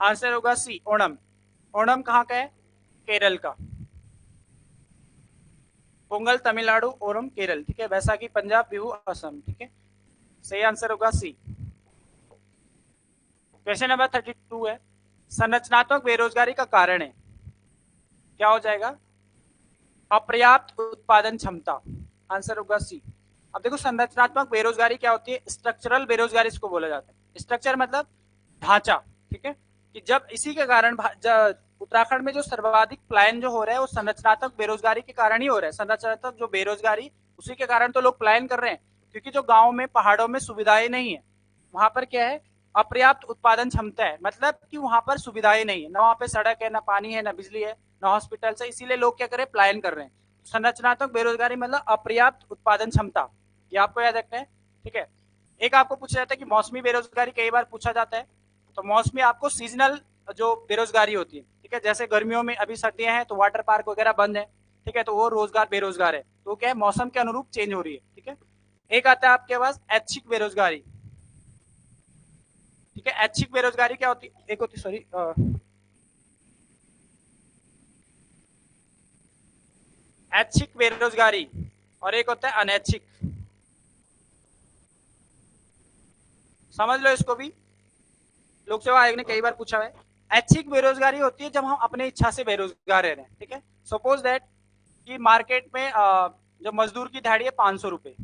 आंसर होगा सी, ओणम। ओणम कहाँ का है? केरल का। पोंगल तमिलनाडु, ओणम केरल, ठीक है। बैसाखी पंजाब, बिहू असम, ठीक है। सही आंसर होगा सी। क्वेश्चन नंबर 32 है, संरचनात्मक बेरोजगारी का कारण है, क्या हो जाएगा? अपर्याप्त उत्पादन क्षमता, आंसर होगा सी। अब देखो संरचनात्मक बेरोजगारी क्या होती है? स्ट्रक्चरल बेरोजगारी इसको बोला जाता है। स्ट्रक्चर मतलब ढांचा, ठीक है। कि जब इसी के कारण उत्तराखंड में जो सर्वाधिक पलायन जो हो रहा है वो संरचनात्मक बेरोजगारी के कारण ही हो रहा है। संरचनात्मक जो बेरोजगारी उसी के कारण तो लोग पलायन कर रहे हैं, क्योंकि जो गाँव में पहाड़ों में सुविधाएं नहीं है, वहां पर क्या है? अपर्याप्त उत्पादन क्षमता है, मतलब कि वहां पर सुविधाएं नहीं है, ना वहां पे सड़क है, ना पानी है, ना बिजली है, ना हॉस्पिटल से, इसीलिए लोग क्या करें? पलायन कर रहे हैं। संरचनात्मक बेरोजगारी मतलब अपर्याप्त उत्पादन क्षमता, ये आपको याद रखना है, ठीक है। एक आपको पूछा जाता है कि मौसमी बेरोजगारी कई बार पूछा जाता है, तो मौसमी आपको सीजनल जो बेरोजगारी होती है, ठीक है। जैसे गर्मियों में अभी सर्दियां हैं तो वाटर पार्क वगैरह बंद है, ठीक है, तो वो रोजगार बेरोजगार है, तो क्या है? मौसम के अनुरूप चेंज हो रही है, ठीक है। एक आता है आपके पास ऐच्छिक बेरोजगारी, ठीक है। ऐच्छिक बेरोजगारी क्या होती है? एक होती, सॉरी, ऐच्छिक बेरोजगारी और एक होता है अनैच्छिक। समझ लो इसको भी, लोक सेवा आयोग ने कई बार पूछा है। ऐच्छिक बेरोजगारी होती है जब हम अपने इच्छा से बेरोजगार रह रहे हैं, ठीक है। सपोज दैट कि मार्केट में जो मजदूर की दिहाड़ी है 500 रुपए,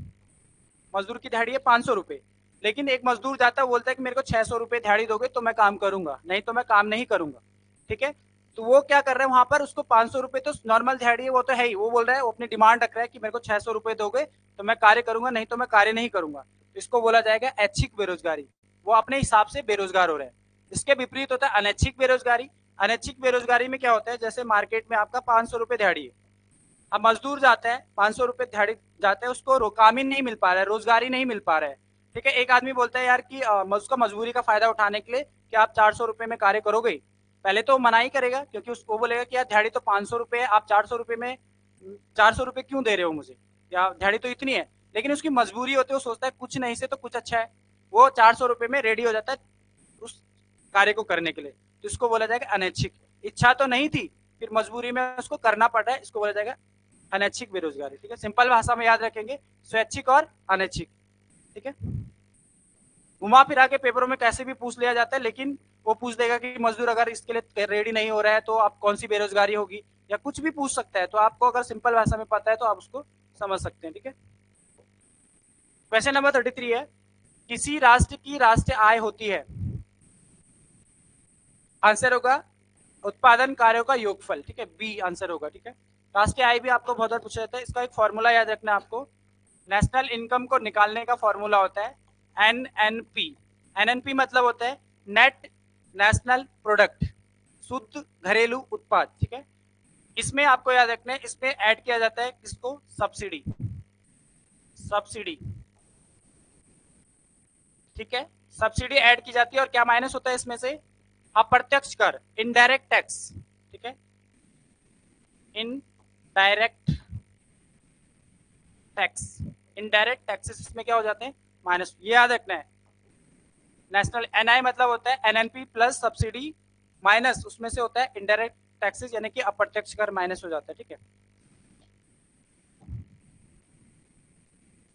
मजदूर की दिहाड़ी है 500 रुपए, लेकिन एक मजदूर जाता है बोलता है कि मेरे को 600 रुपए दिहाड़ी दोगे तो मैं काम करूंगा, नहीं तो मैं काम नहीं करूंगा, ठीक है। तो वो क्या कर रहे हैं वहां पर? उसको 500 रुपए तो नॉर्मल दिहाड़ी है, वो तो है ही, वो बोल रहा है, वो अपनी डिमांड रख रहा है कि मेरे को 600 रुपए दोगे तो मैं कार्य करूंगा, नहीं तो मैं कार्य नहीं करूंगा। इसको बोला जाएगा ऐच्छिक बेरोजगारी, वो अपने हिसाब से बेरोजगार हो रहे हैं। इसके विपरीत होता है अनैच्छिक बेरोजगारी। अनैच्छिक बेरोजगारी में क्या होता है? जैसे मार्केट में आपका 500 रुपए दिहाड़ी है, अब मजदूर जाता है 500 रुपए दिहाड़ी जाता है, उसको काम ही नहीं मिल पा रहा है, रोजगार ही नहीं मिल पा रहा है, ठीक है। एक आदमी बोलता है यार कि उसका मजबूरी का फायदा उठाने के लिए कि आप 400 रुपए में कार्य करोगे, पहले तो मना ही करेगा, क्योंकि उसको बोलेगा कि यार दिहाड़ी तो 500 रुपए है, आप 400 रुपए में 400 रुपए क्यों दे रहे हो मुझे, या दिहाड़ी तो इतनी है। लेकिन उसकी मजबूरी होती है, वो सोचता है कुछ नहीं से तो कुछ अच्छा है, वो 400 रुपए में रेडी हो जाता है उस कार्य को करने के लिए, तो इसको बोला जाएगा अनैच्छिक। इच्छा तो नहीं थी, फिर मजबूरी में उसको करना पड़ रहा है, इसको बोला जाएगा अनैच्छिक बेरोजगारी, ठीक है। सिंपल भाषा में याद रखेंगे, स्वैच्छिक और अनैच्छिक, ठीक है। घुमा फिरा के पेपरों में कैसे भी पूछ लिया जाता है, लेकिन वो पूछ देगा कि मजदूर अगर इसके लिए रेडी नहीं हो रहा है तो आप कौन सी बेरोजगारी होगी, या कुछ भी पूछ सकता है, तो आपको अगर सिंपल भाषा में पता है तो आप उसको समझ सकते हैं, ठीक है। क्वेश्चन नंबर 33 है, किसी राष्ट्र की राष्ट्रीय आय होती है, आंसर होगा उत्पादन कार्यों का योगफल, ठीक है, बी आंसर होगा, ठीक है। राष्ट्रीय आय भी आपको बहुत बार पूछा जाता है, इसका एक फॉर्मूला याद रखना है आपको। नेशनल इनकम को निकालने का फॉर्मूला होता है एनएनपी। एनएनपी मतलब होता है नेट नेशनल प्रोडक्ट, शुद्ध घरेलू उत्पाद, ठीक है। इसमें आपको याद रखना है, इसमें ऐड किया जाता है किसको? सब्सिडी, सब्सिडी, ठीक है। सब्सिडी ऐड की जाती है और क्या माइनस होता है इसमें से? अप्रत्यक्ष कर, इनडायरेक्ट टैक्स, ठीक है, इनडायरेक्ट टैक्स, इनडायरेक्ट टैक्सेस इसमें क्या हो जाते हैं? माइनस, ये याद रखना है। नेशनल एनआई मतलब होता है एनएनपी प्लस सब्सिडी माइनस उसमें से होता है इनडायरेक्ट टैक्सेस, यानी कि अप्रत्यक्ष कर माइनस हो जाता है, ठीक है।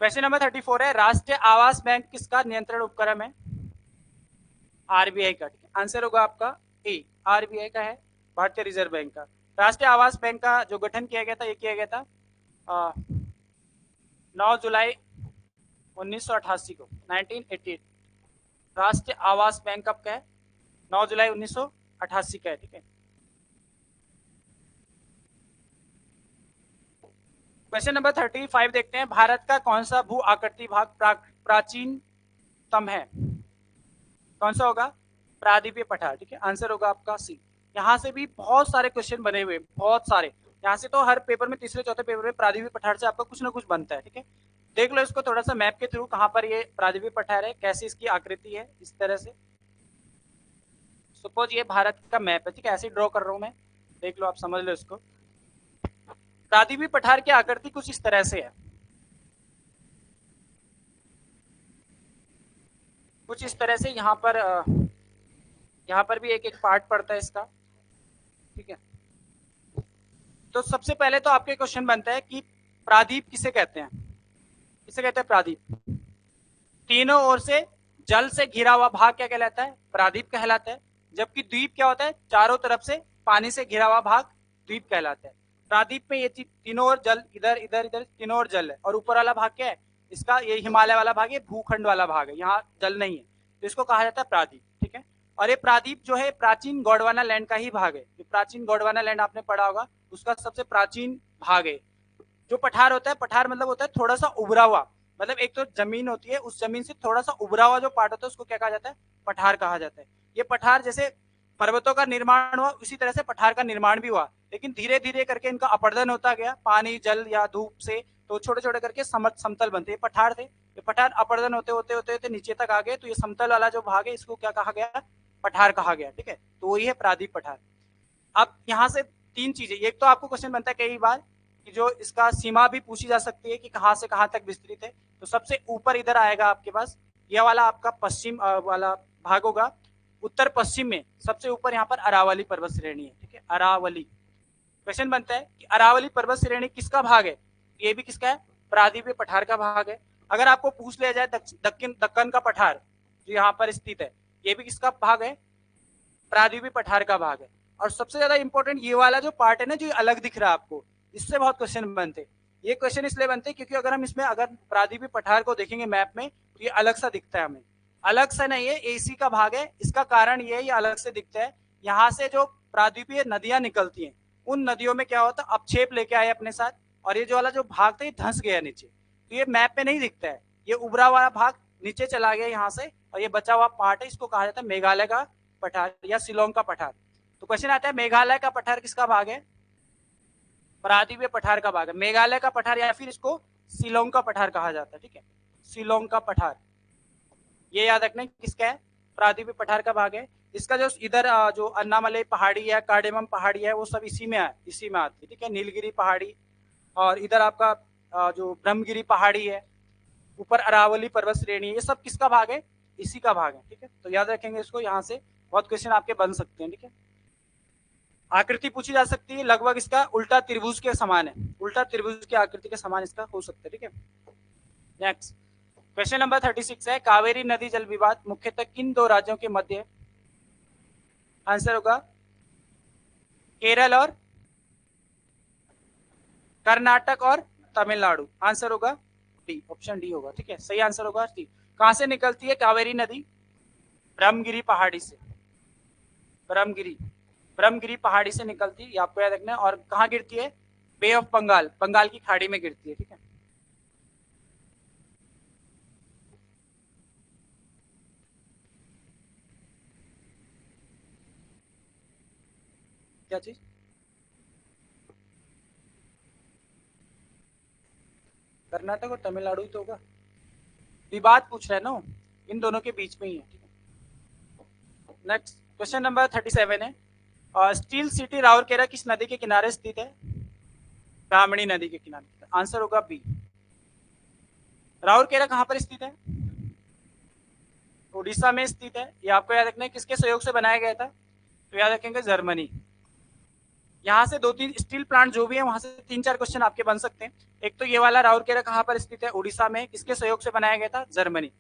क्वेश्चन नंबर 34 है, राष्ट्रीय आवास बैंक किसका नियंत्रण उपक्रम है? आरबीआई का, ठीक है। आंसर होगा आपका ए, आरबीआई का है, भारतीय रिजर्व बैंक का। राष्ट्रीय आवास बैंक का जो गठन किया गया था, ये किया गया था 9 जुलाई 1988 को, 1988। राष्ट्रीय आवास बैंक कब का है? 9 जुलाई 1988 का है, ठीक है। क्वेश्चन नंबर 35 देखते हैं, भारत का कौन सा भू आकृति भाग प्राचीनतम है? कौन सा होगा? प्रादीपीय पठार, ठीक है। आंसर होगा आपका सी। यहाँ से भी बहुत सारे क्वेश्चन बने हुए, बहुत सारे, यहाँ से तो हर पेपर में, तीसरे चौथे पेपर में प्रादीपीय पठार से आपका कुछ ना कुछ बनता है, ठीक है। देख लो इसको थोड़ा सा मैप के थ्रू, कहाँ पर ये प्रादीपीय पठार है, कैसी इसकी आकृति है, इस तरह से। सपोज ये भारत का मैप है, ठीक है, ऐसे ड्रॉ कर रहा हूं मैं, देख लो, आप समझ लो इसको। प्रादीपी पठार की आकृति कुछ इस तरह से है, कुछ इस तरह से। यहाँ पर भी एक एक पार्ट पड़ता है इसका, ठीक है। तो सबसे पहले तो आपके क्वेश्चन बनता है कि प्रादीप किसे कहते हैं? किसे कहते हैं प्रादीप? तीनों ओर से जल से घिरा हुआ भाग क्या कहलाता है? प्रादीप कहलाता है। जबकि द्वीप क्या होता है? चारों तरफ से पानी से घिरा हुआ भाग द्वीप कहलाता है। प्रादीप में ये तीनों ओर जल, इधर इधर इधर तीनों ओर जल है, और ऊपर वाला भाग क्या है इसका? ये हिमालय वाला भाग, ये भूखंड वाला भाग है, यहाँ जल नहीं है, तो इसको कहा जाता है प्रादीप, ठीक है। और ये प्रादीप जो है प्राचीन गोंडवाना लैंड का ही भाग है। ये प्राचीन गोंडवाना लैंड आपने पढ़ा होगा, उसका सबसे प्राचीन भाग है। जो पठार होता है, पठार मतलब होता है थोड़ा सा उभरा हुआ, मतलब एक तो जमीन होती है, उस जमीन से थोड़ा सा उभरा हुआ जो पार्ट होता है उसको क्या कहा जाता है? पठार कहा जाता है। ये पठार जैसे पर्वतों का निर्माण हुआ उसी तरह से पठार का निर्माण भी हुआ, लेकिन धीरे धीरे करके इनका अपरदन होता गया पानी जल या धूप से, तो छोटे छोटे करके समतल बनते। ये पठार थे, ये पठार अपरदन होते होते होते होते नीचे तक आ गए, तो ये समतल वाला जो भाग है इसको क्या कहा गया? पठार कहा गया, ठीक है। तो वही है प्रादीप पठार। अब यहाँ से तीन चीजें, एक तो आपको क्वेश्चन बनता है कई बार कि जो इसका सीमा भी पूछी जा सकती है कि कहाँ से कहाँ तक विस्तृत है। तो सबसे ऊपर इधर आएगा आपके पास, यह वाला आपका पश्चिम वाला भाग होगा। उत्तर पश्चिम में सबसे ऊपर यहाँ पर अरावली पर्वत श्रेणी है, ठीक है, अरावली। क्वेश्चन बनता है कि अरावली पर्वत श्रेणी किसका भाग है? ये भी किसका है? प्रादीपीय पठार का भाग है। अगर आपको पूछ लिया जाए दक्कन का पठार जो यहाँ पर स्थित है, ये भी किसका भाग है? प्रादीपीय पठार का भाग है। और सबसे ज्यादा इंपॉर्टेंट ये वाला जो पार्ट है ना, जो अलग दिख रहा है आपको, इससे बहुत क्वेश्चन बनते हैं। ये क्वेश्चन इसलिए बनते हैं क्योंकि अगर हम इसमें अगर प्रादीपीय पठार को देखेंगे मैप में, तो ये अलग सा दिखता है हमें। अलग सा नहीं है, एसी का भाग है। इसका कारण ये अलग से दिखता है, यहाँ से जो प्रादीपीय नदियां निकलती हैं, उन नदियों में क्या होता है, अपक्षेप लेके आए अपने साथ, और ये जो वाला जो भाग था ये धंस गया नीचे, तो ये मैप में नहीं दिखता है। ये उभरा हुआ भाग नीचे चला गया यहाँ से, और ये बचा हुआ पार्ट है, इसको कहा जाता है मेघालय का पठार या शिलोंग का पठार। तो क्वेश्चन आता है मेघालय का पठार किसका भाग है? प्रादीपीय पठार का भाग है। मेघालय का पठार या फिर इसको शिलोंग का पठार कहा जाता है, ठीक है, शिलोंग का पठार। ये याद रखना किसका है? प्रादीपीय पठार का भाग है। इसका जो इधर जो अन्नामलई पहाड़ी है, कार्डेमम पहाड़ी है, वो सब इसी में आती है, ठीक है। नीलगिरी पहाड़ी, और इधर आपका जो ब्रह्मगिरी पहाड़ी है, ऊपर अरावली पर्वत श्रेणी, ये सब किसका भाग है? इसी का भाग है, ठीक है। तो याद रखेंगे इसको, यहाँ से बहुत क्वेश्चन आपके बन सकते हैं, ठीक है। आकृति पूछी जा सकती है, लगभग इसका उल्टा त्रिभुज के समान है, उल्टा त्रिभुज की आकृति के समान इसका हो सकता है, ठीक है। नेक्स्ट क्वेश्चन नंबर 36 है, कावेरी नदी जल विवाद मुख्यतः किन दो राज्यों के मध्य है? आंसर होगा केरल और कर्नाटक और तमिलनाडु। आंसर होगा डी, ऑप्शन डी होगा, ठीक है, सही आंसर होगा डी। कहां से निकलती है कावेरी नदी? ब्रह्मगिरी पहाड़ी से, ब्रह्मगिरी पहाड़ी से निकलती है, ये आपको याद रखना है। और कहाँ गिरती है? बे ऑफ बंगाल, बंगाल की खाड़ी में गिरती है, ठीक है। क्या चीज? कर्नाटक और तमिलनाडु ही तो होगा। विवाद पूछ रहा है ना, इन दोनों के बीच में ही है, ठीक है। नेक्स्ट क्वेश्चन नंबर 37 है, स्टील सिटी राउरकेला किस नदी के किनारे स्थित है? ब्राह्मणी नदी के किनारे। आंसर होगा बी। राउरकेला कहां पर स्थित है? उड़ीसा में स्थित है। ये आपको याद रखना है किसके सहयोग से बनाया गया था? तो याद रखेंगे जर्मनी। यहाँ से दो तीन स्टील प्लांट जो भी है, वहां से तीन चार क्वेश्चन आपके बन सकते हैं। एक तो ये वाला राउरकेला कहाँ पर स्थित है? उड़ीसा में। किसके सहयोग से बनाया गया था? जर्मनी।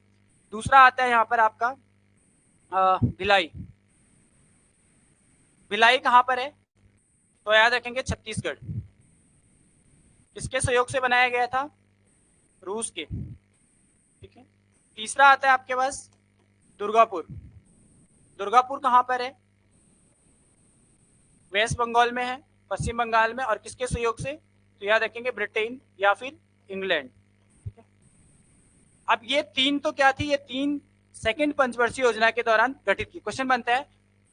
दूसरा आता है यहाँ पर आपका भिलाई। भिलाई कहाँ पर है? तो याद रखेंगे छत्तीसगढ़। किसके सहयोग से बनाया गया था? रूस के, ठीक है। तीसरा आता है आपके पास दुर्गापुर। दुर्गापुर कहाँ पर है? वेस्ट बंगाल में है, पश्चिम बंगाल में। और किसके सहयोग से? तो याद रखेंगे ब्रिटेन या फिर इंग्लैंड, ठीक है। अब ये तीन तो क्या थी? ये तीन सेकंड पंचवर्षीय योजना के दौरान गठित की। क्वेश्चन बनता है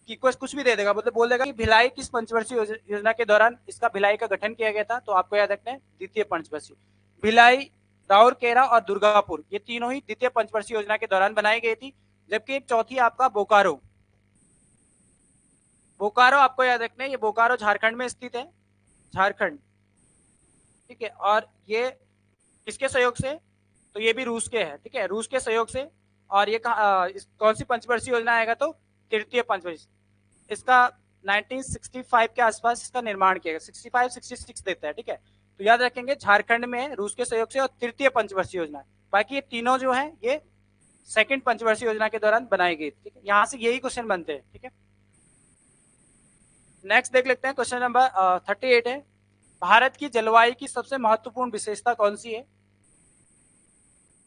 कि कुछ भी दे देगा, मतलब बोल देगा कि भिलाई किस पंचवर्षीय योजना के दौरान इसका भिलाई का गठन किया गया था, तो आपको याद रखना है द्वितीय पंचवर्षीय। भिलाई, राउरकेला और दुर्गापुर, ये तीनों ही द्वितीय पंचवर्षीय योजना के दौरान बनाई गई थी। जबकि एक चौथी आपका बोकारो, बोकारो आपको याद रखना है, ये बोकारो झारखंड में स्थित है, झारखंड, ठीक है। और ये किसके सहयोग से, तो ये भी रूस के है, ठीक है, रूस के सहयोग से। और ये कौन सी पंचवर्षीय योजना आएगा, तो तृतीय पंचवर्षीय। इसका 1965 के आसपास इसका निर्माण किया गया, 65-66 देता है, ठीक है। तो याद रखेंगे झारखंड में रूस के सहयोग से और तृतीय पंचवर्षीय योजना है। बाकी ये तीनों जो है ये सेकंड पंचवर्षीय योजना के दौरान बनाई गई, ठीक है। यहाँ से यही क्वेश्चन बनते हैं, ठीक है। नेक्स्ट देख लेते हैं, क्वेश्चन नंबर 38 है, भारत की जलवायु की सबसे महत्वपूर्ण विशेषता कौन सी है?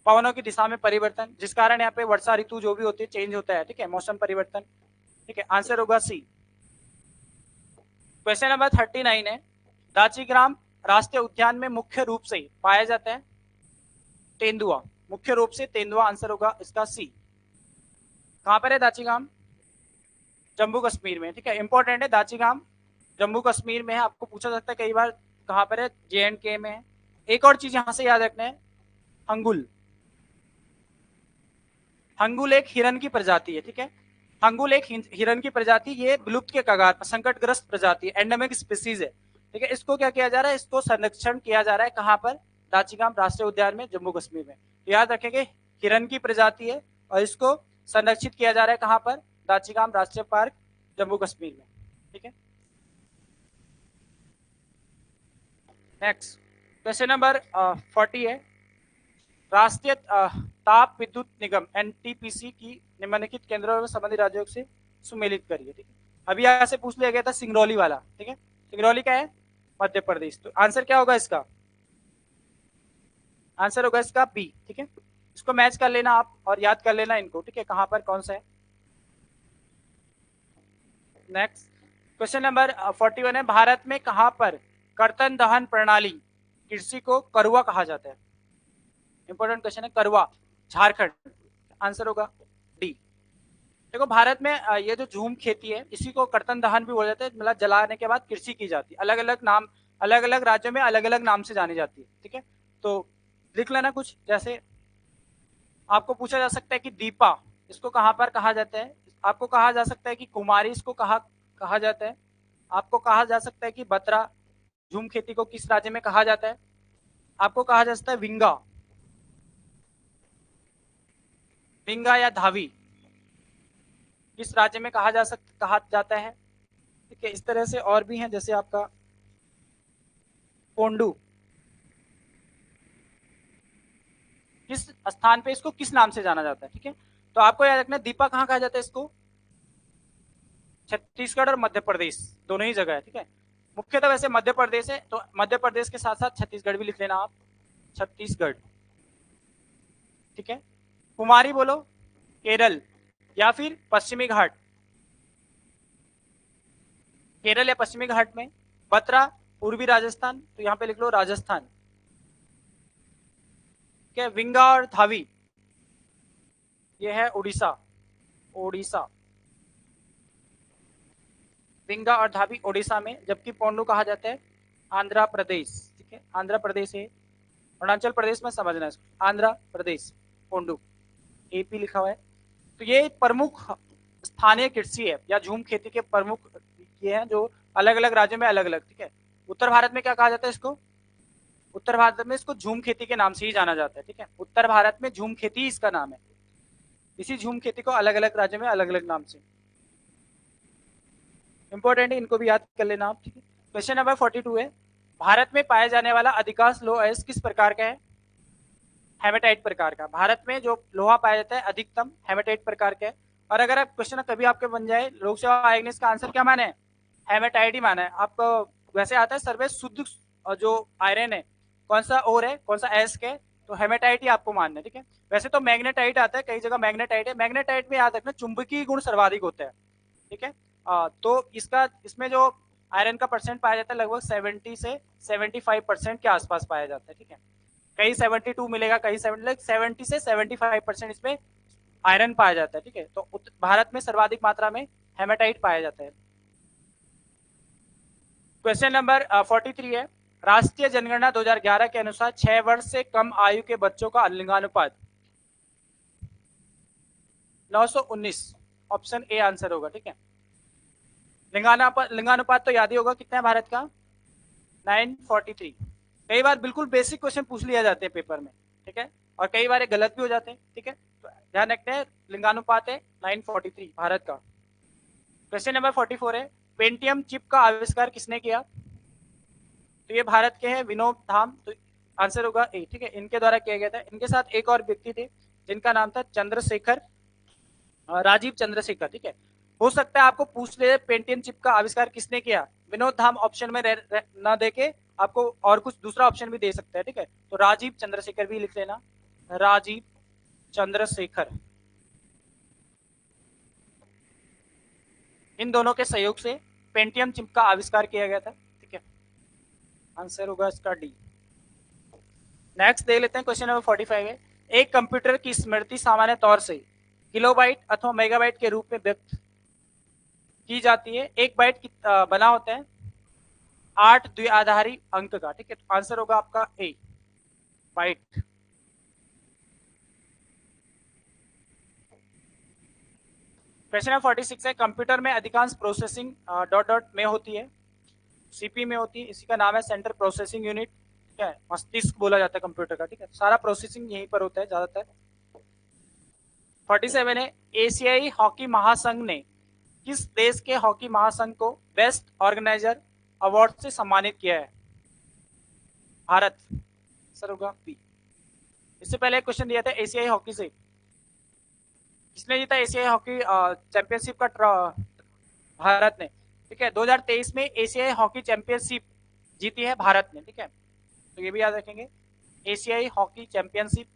पवनों की दिशा में परिवर्तन, जिस कारण यहाँ पे वर्षा ऋतु जो भी होती है चेंज होता है, ठीक है, मौसम परिवर्तन, ठीक है। आंसर होगा सी। क्वेश्चन नंबर 39 है, दाचीग्राम राष्ट्रीय उद्यान में मुख्य रूप से पाया जाता है तेंदुआ, मुख्य रूप से तेंदुआ, आंसर होगा इसका सी। कहां पर है दाचीग्राम? जम्मू कश्मीर में, ठीक है, इंपॉर्टेंट है दाचीग्राम, जम्मू कश्मीर में है, आपको पूछा सकता है कई बार कहां पर है, JNK में है। एक और चीज यहां से याद रखना है, हंगुल, हंगुल एक हिरन की प्रजाति है, ठीक है, हंगुल एक हिरन की प्रजाति, ये विलुप्त के कगार पर, संकटग्रस्त प्रजाति, एंडेमिक स्पीसीज है, ठीक है। इसको क्या किया जा रहा है, इसको संरक्षण किया जा रहा है, कहां पर? दाचीगाम राष्ट्रीय उद्यान में, जम्मू कश्मीर में। तो याद रखेंगे हिरन की प्रजाति है और इसको संरक्षित किया जा रहा है कहां पर? दाचीगाम राष्ट्रीय पार्क, जम्मू कश्मीर में, ठीक है। नेक्स्ट क्वेश्चन नंबर 40 है, राष्ट्रीय ताप विद्युत निगम NTPC की निम्नलिखित केंद्रों में संबंधित राज्यों से सुमेलित करिए, ठीक है। अभी यहाँ से पूछ लिया गया था सिंगरौली वाला, ठीक है, सिंगरौली का है मध्य प्रदेश, तो आंसर क्या होगा इसका? आंसर होगा इसका बी, ठीक है। इसको मैच कर लेना आप और याद कर लेना इनको, ठीक है, कहां पर कौन सा है। नेक्स्ट क्वेश्चन नंबर 41 है, भारत में कहां पर कर्तन दहन प्रणाली कृषि को करुआ कहा जाता है? इंपॉर्टेंट क्वेश्चन है, करुआ, झारखंड, आंसर होगा डी। देखो भारत में ये जो झूम खेती है इसी को कर्तन दहन भी बोला जाता है, मतलब जलाने के बाद कृषि की जाती है, अलग अलग नाम, अलग अलग राज्यों में अलग अलग नाम से जानी जाती है, ठीक है। तो लिख लेना कुछ, जैसे आपको पूछा जा सकता है कि दीपा इसको कहां पर कहा जाता है, आपको कहा जा सकता है कि कुमारी इसको कहा जाता है, आपको कहा जा सकता है कि बत्रा झूम खेती को किस राज्य में कहा जाता है, आपको कहा जा सकता है विंगा, विंगा या धावी किस राज्य में कहा जाता है, ठीक है। इस तरह से और भी हैं, जैसे आपका पोंडू, किस स्थान पे इसको किस नाम से जाना जाता है, ठीक है। तो आपको याद रखना दीपा कहाँ कहा जाता है इसको, छत्तीसगढ़ और मध्य प्रदेश दोनों ही जगह है, ठीक है। मुख्यतः वैसे मध्य प्रदेश है, तो मध्य प्रदेश के साथ साथ छत्तीसगढ़ भी लिख लेना आप, छत्तीसगढ़, ठीक है। कुमारी बोलो केरल या फिर पश्चिमी घाट, केरल या पश्चिमी घाट में, बत्रा पूर्वी राजस्थान, तो यहाँ पे लिख लो राजस्थान, ठीक है। विंगा और धावी ये है उड़ीसा, ओडिशा, विंगा और धावी ओडिशा में, जबकि पोंडू कहा जाता है आंध्र प्रदेश, ठीक है, आंध्र प्रदेश है, अरुणाचल प्रदेश में समझना है, आंध्र प्रदेश, पोंडू AP लिखा हुआ है। तो ये प्रमुख स्थानीय कृषि है या झूम खेती के प्रमुख ये हैं जो अलग अलग राज्यों में अलग अलग, ठीक है। उत्तर भारत में क्या कहा जाता है इसको, उत्तर भारत में इसको झूम खेती के नाम से ही जाना जाता है, ठीक है, उत्तर भारत में झूम खेती इसका नाम है, इसी झूम खेती को अलग अलग राज्यों में अलग अलग नाम से, इंपॉर्टेंट है, इनको भी याद कर लेना आप, ठीक है। क्वेश्चन नंबर 42 है, भारत में पाया जाने वाला अधिकांश लोहा अयस्क किस प्रकार का है? हेमेटाइट प्रकार का। भारत में जो लोहा पाया जाता है अधिकतम हेमेटाइट प्रकार का है। और अगर आप क्वेश्चन कभी आपके बन जाए लोक सेवा आयोग ने इसका आंसर क्या माना है, हेमेटाइट ही माना है। आपको वैसे आता है सर्वे शुद्ध जो आयरन है कौन सा ओर है, कौन सा अयस्क है, तो हेमेटाइट ही आपको मानना है, ठीक है। वैसे तो मैग्नेटाइट आता है, कई जगह मैग्नेटाइट है, मैग्नेटाइट में याद रखना चुंबकीय गुण सर्वाधिक होता है, ठीक है। तो इसमें जो आयरन का परसेंट पाया जाता है लगभग 70 से 75% के आसपास पाया जाता है, ठीक है। कहीं 72 मिलेगा, कहीं 70 से 75% इसमें आयरन पाया जाता है, ठीक है। तो भारत में सर्वाधिक मात्रा में हेमेटाइट पाया जाता है। क्वेश्चन नंबर 43 है, राष्ट्रीय जनगणना 2011 के अनुसार 6 वर्ष से कम आयु के बच्चों का लिंगानुपात 919, ऑप्शन ए आंसर होगा, ठीक है। लिंगानुपात तो याद ही होगा कितना है भारत का, 943। कई बार बिल्कुल बेसिक क्वेश्चन पूछ लिया जाते हैं पेपर में, ठीक है, और कई बार गलत भी हो जाते हैं, ठीक है, तो ध्यान रखते हैं लिंगानुपात है 943 भारत का। क्वेश्चन नंबर 44 है, पेंटियम चिप का आविष्कार किसने किया? तो ये भारत के हैं विनोद धाम, तो आंसर होगा ए, ठीक है, इनके द्वारा किया गया था। इनके साथ एक और व्यक्ति थे जिनका नाम था चंद्रशेखर, राजीव चंद्रशेखर, ठीक है। हो सकता है आपको पूछ ले पेंटियम चिप का आविष्कार किसने किया, विनोद धाम ऑप्शन में ना देके आपको और कुछ दूसरा ऑप्शन भी दे सकता है, ठीक है, तो राजीव चंद्रशेखर भी लिख लेना, राजीव चंद्रशेखर। इन दोनों के सहयोग से पेंटियम चिप का आविष्कार किया गया था, ठीक है, आंसर होगा इसका डी। नेक्स्ट देख लेते हैं, क्वेश्चन नंबर 45 है, एक कंप्यूटर की स्मृति सामान्य तौर से किलोबाइट अथवा मेगाबाइट के रूप में व्यक्त की जाती है। एक बाइट बना होता है 8 द्विआधारी अंक का, ठीक है, तो आंसर होगा आपका ए, बाइट। क्वेश्चन नंबर 46 है, कंप्यूटर में अधिकांश प्रोसेसिंग डॉट डॉट में होती है, सीपी में होती है, इसी का नाम है सेंट्रल प्रोसेसिंग यूनिट, ठीक है, मस्तिष्क बोला जाता है कंप्यूटर का, ठीक है, सारा प्रोसेसिंग यहीं पर होता है ज्यादातर। 47 है, एशियाई हॉकी महासंघ ने किस देश के हॉकी महासंघ को बेस्ट ऑर्गेनाइजर अवार्ड से सम्मानित किया है? भारत, सर होगा बी। इससे पहले क्वेश्चन दिया था एशियाई हॉकी से, किसने जीता एशियाई हॉकी चैंपियनशिप का? भारत ने, ठीक है, 2023 में एशियाई हॉकी चैंपियनशिप जीती है भारत ने, ठीक है, तो ये भी याद रखेंगे, एशियाई हॉकी चैंपियनशिप,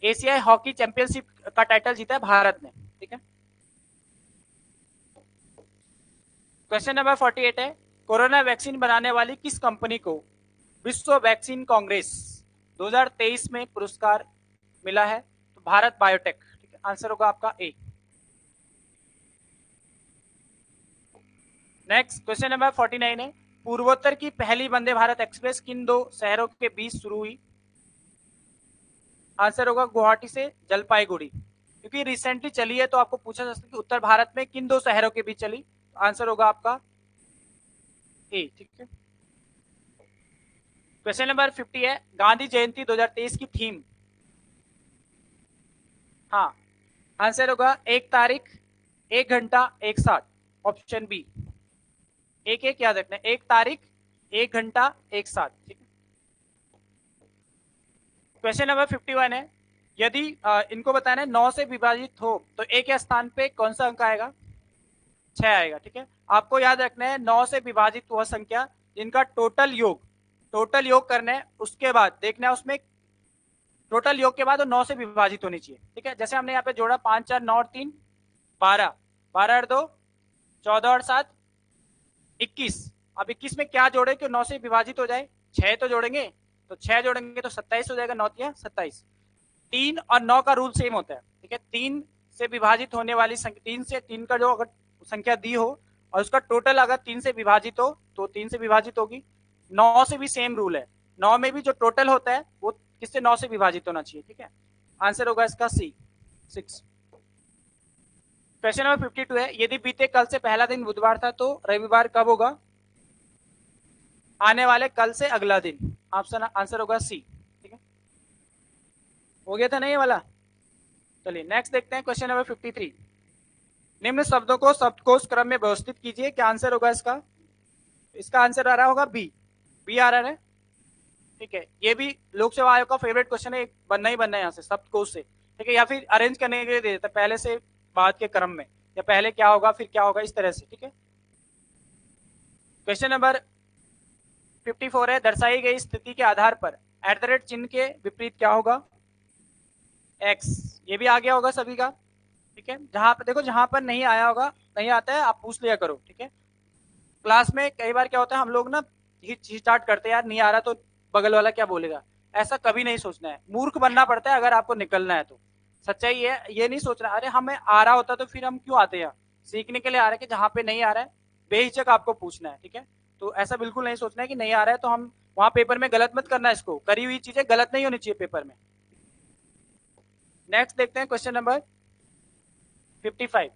एशियाई हॉकी चैंपियनशिप का टाइटल जीता है भारत ने, ठीक है। क्वेश्चन नंबर 48 है, कोरोना वैक्सीन बनाने वाली किस कंपनी को विश्व वैक्सीन कांग्रेस 2023 में पुरस्कार मिला है? तो भारत बायोटेक, ठीक है, आंसर होगा आपका ए। नेक्स्ट क्वेश्चन नंबर 49 है, पूर्वोत्तर की पहली वंदे भारत एक्सप्रेस किन दो शहरों के बीच शुरू हुई? आंसर होगा गुवाहाटी से जलपाईगुड़ी, क्योंकि रिसेंटली चली है तो आपको पूछा जा सकता है कि उत्तर भारत में किन दो शहरों के बीच चली, आंसर होगा आपका ए, ठीक है। क्वेश्चन नंबर 50 है, गांधी जयंती 2023 की थीम? हाँ, आंसर होगा 1 तारीख 1 घंटा 1 साथ, ऑप्शन बी। एक एक याद रखना, 1 तारीख 1 घंटा 1 साथ, ठीक है। क्वेश्चन नंबर 51 है, यदि इनको बताना है 9 से विभाजित हो तो एक स्थान पे कौन सा अंक आएगा? 6 आएगा, ठीक है। आपको याद रखना है 9 से विभाजित वह संख्या जिनका टोटल योग करना है, उसके बाद देखना है उसमें टोटल योग के बाद वो 9 से विभाजित होनी चाहिए, ठीक है। जैसे हमने यहाँ पे जोड़ा 5 4 9 और 3 12, 12 और 2 14 और 7 21। अब 21 में क्या जोड़े कि 9 से विभाजित हो जाए? 6 तो जोड़ेंगे, तो 6 जोड़ेंगे तो 27 हो जाएगा, 9 तिया 27। 3 और 9 का रूल सेम होता है, ठीक है, 3 से विभाजित होने वाली संख्या, 3 से 3 का जो अगर संख्या दी हो और उसका टोटल अगर 3 से विभाजित हो तो 3 से विभाजित होगी। 9 से भी सेम रूल है, 9 में भी जो टोटल होता है वो किससे 9 से विभाजित होना चाहिए, ठीक है, आंसर होगा इसका सी, 6। क्वेश्चन नंबर 52 है, यदि बीते कल से पहला दिन बुधवार था तो रविवार कब होगा? आने वाले कल से अगला दिन, ऑप्शन आंसर होगा सी, ठीक है, हो गया था नहीं ये वाला। चलिए नेक्स्ट देखते हैं, क्वेश्चन नंबर 53, निम्न शब्दों को शब्दकोश क्रम में व्यवस्थित कीजिए, क्या आंसर होगा इसका? इसका आंसर आ रहा होगा बी, बी आ रहा है, ठीक है, ये भी लोक सेवा आयोग का फेवरेट क्वेश्चन है, बनना ही बनना है यहाँ से शब्दकोश से, ठीक है, या फिर अरेंज करने के लिए दे देता है पहले से बाद के क्रम में, या पहले क्या होगा फिर क्या होगा, इस तरह से, ठीक है। क्वेश्चन नंबर 54 है, दर्शाई गई स्थिति के आधार पर @ चिन्ह के विपरीत क्या होगा? एक्स, ये भी आ गया होगा सभी का, ठीक है। जहां पर देखो, जहां पर नहीं आया होगा, नहीं आता है, आप पूछ लिया करो, ठीक है। क्लास में कई बार क्या होता है, हम लोग ना हिचकिचाहट करते हैं, यार नहीं आ रहा तो बगल वाला क्या बोलेगा, ऐसा कभी नहीं सोचना है, मूर्ख बनना पड़ता है अगर आपको निकलना है तो। सच्चाई है, ये नहीं सोचना अरे हमें आ रहा होता तो फिर हम क्यों आते हैं, सीखने के लिए आ रहे हैं, कि जहाँ पे नहीं आ रहा है बेहिचक आपको पूछना है, ठीक है। तो ऐसा बिल्कुल नहीं सोचना है कि नहीं आ रहा है तो हम वहां पेपर में गलत मत करना, इसको करी हुई चीजें गलत नहीं होनी चाहिए पेपर में। नेक्स्ट देखते हैं क्वेश्चन नंबर 55,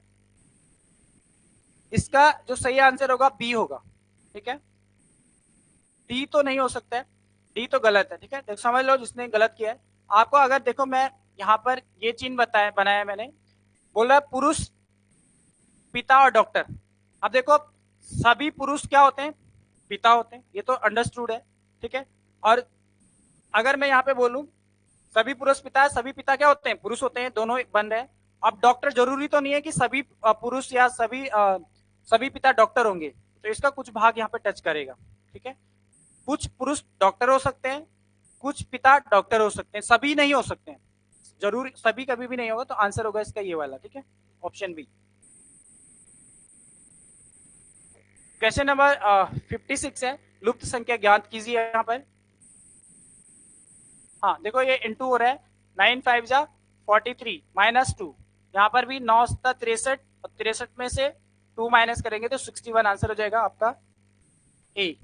इसका जो सही आंसर होगा बी होगा, ठीक है। डी तो नहीं हो सकता है, डी तो गलत है, ठीक है। देखो समझ लो जिसने गलत किया है। आपको अगर देखो मैं यहाँ पर ये चिन्ह बनाया मैंने, बोल रहा है पुरुष, पिता और डॉक्टर। अब देखो सभी पुरुष क्या होते हैं, पिता होते हैं, ये तो अंडरस्टूड है, ठीक है। और अगर मैं यहाँ पे बोलूं सभी पुरुष पिता है, सभी पिता क्या होते हैं, पुरुष होते हैं, दोनों बन रहे हैं। अब डॉक्टर जरूरी तो नहीं है कि सभी पुरुष या सभी पिता डॉक्टर होंगे, तो इसका कुछ भाग यहाँ पे टच करेगा, ठीक है। कुछ पुरुष डॉक्टर हो सकते हैं, कुछ पिता डॉक्टर हो सकते हैं, सभी नहीं हो सकते हैं, जरूर सभी कभी भी नहीं होगा, तो आंसर होगा इसका ये वाला, ठीक है, ऑप्शन बी। क्वेश्चन नंबर 56 है, लुप्त संख्या ज्ञात कीजिए यहाँ पर। हाँ देखो ये इंटू हो रहा है, 9 5 जा 43 माइनस 2, यहाँ पर भी 9 63, और 63 में से 2 माइनस करेंगे तो 61 आंसर हो जाएगा आपका ए।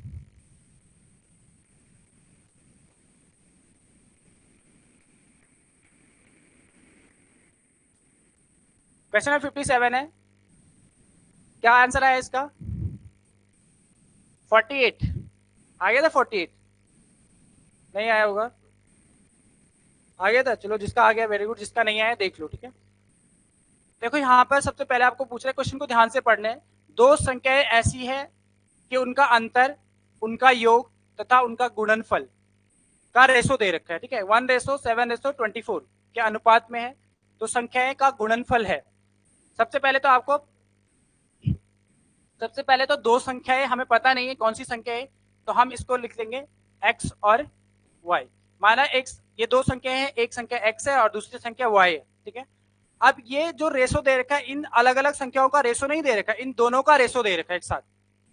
क्वेश्चन नंबर 57 है, क्या आंसर आया इसका, 48 आ गया था, 48 नहीं आया होगा, आ गया था, चलो जिसका आ गया वेरी गुड, जिसका नहीं आया देख लो, ठीक है। देखो यहाँ पर सबसे पहले आपको पूछ रहे, क्वेश्चन को ध्यान से पढ़ना है। दो संख्याएं ऐसी है कि उनका अंतर, उनका योग तथा उनका गुणनफल का रेशो दे रखा है, ठीक है, 1:7:24 के अनुपात में है, तो संख्याएं का गुणनफल है। सबसे पहले तो दो संख्याएं हमें पता नहीं है कौन सी संख्या है, तो हम इसको लिख देंगे x और y। माना x, ये दो संख्या है, एक संख्या x है और दूसरी संख्या y है, ठीक है। अब ये जो रेशो दे रखा है, इन अलग अलग संख्याओं का रेशो नहीं दे रखा है, इन दोनों का रेशो दे रखा है एक साथ,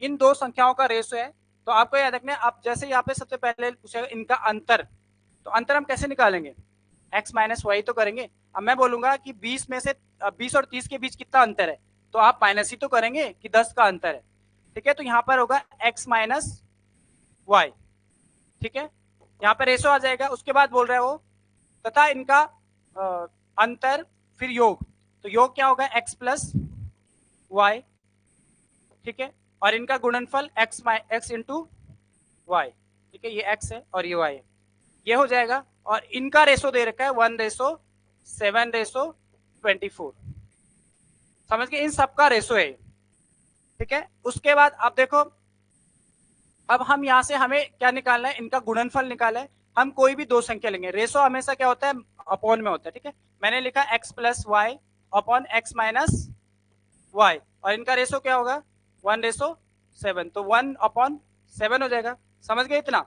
इन दो संख्याओं का रेशो है। तो आपको याद रखना है, आप जैसे यहाँ पे सबसे पहले पूछेगा इनका अंतर, तो अंतर हम कैसे निकालेंगे, x माइनस वाई तो करेंगे। अब मैं बोलूंगा कि 20 में से 20 और 30 के बीच कितना अंतर है, तो आप माइनस ही तो करेंगे कि 10 का अंतर है, ठीक है। तो यहाँ पर होगा x माइनस वाई, ठीक है, यहाँ पर रेशो आ जाएगा। उसके बाद बोल रहे हो तथा इनका अंतर फिर योग, तो योग क्या होगा x प्लस वाई, ठीक है, और इनका गुणनफल x इंटू वाई, ठीक है, ये x है और ये y है, ये हो जाएगा। और इनका रेशो दे रखा है 1:7:24, समझ गए, इन सबका रेशो है, ठीक है। उसके बाद अब देखो, अब हम यहां से हमें क्या निकालना है, इनका गुणनफल निकाला है। हम कोई भी दो संख्या लेंगे, रेशो हमेशा क्या होता है, अपॉन में होता है, ठीक है। मैंने लिखा x plus y upon x minus y, और इनका रेशो क्या होगा 1:7, तो 1/7 हो जाएगा, समझ गए इतना।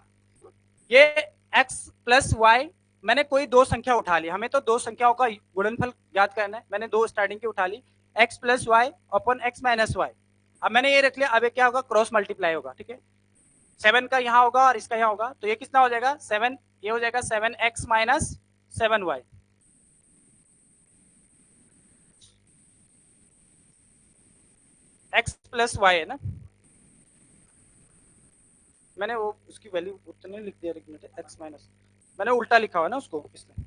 ये x प्लस वाई, मैंने कोई दो संख्या उठा ली, हमें तो दो संख्याओं का गुणनफल याद करना है, मैंने दो स्टार्टिंग की उठा ली, x plus y upon x minus y. अब मैंने ये रख लिया, अब क्या होगा, क्रॉस मल्टीप्लाई होगा, ठीक है, 7 का यहाँ होगा और इसका यहाँ होगा, तो ये कितना हो जाएगा 7, ये हो जाएगा 7x minus 7y। x plus Y है ना, मैंने वो उसकी वैल्यू उतने लिख दिया, x माइनस, मैंने उल्टा लिखा हुआ ना उसको, इसलिए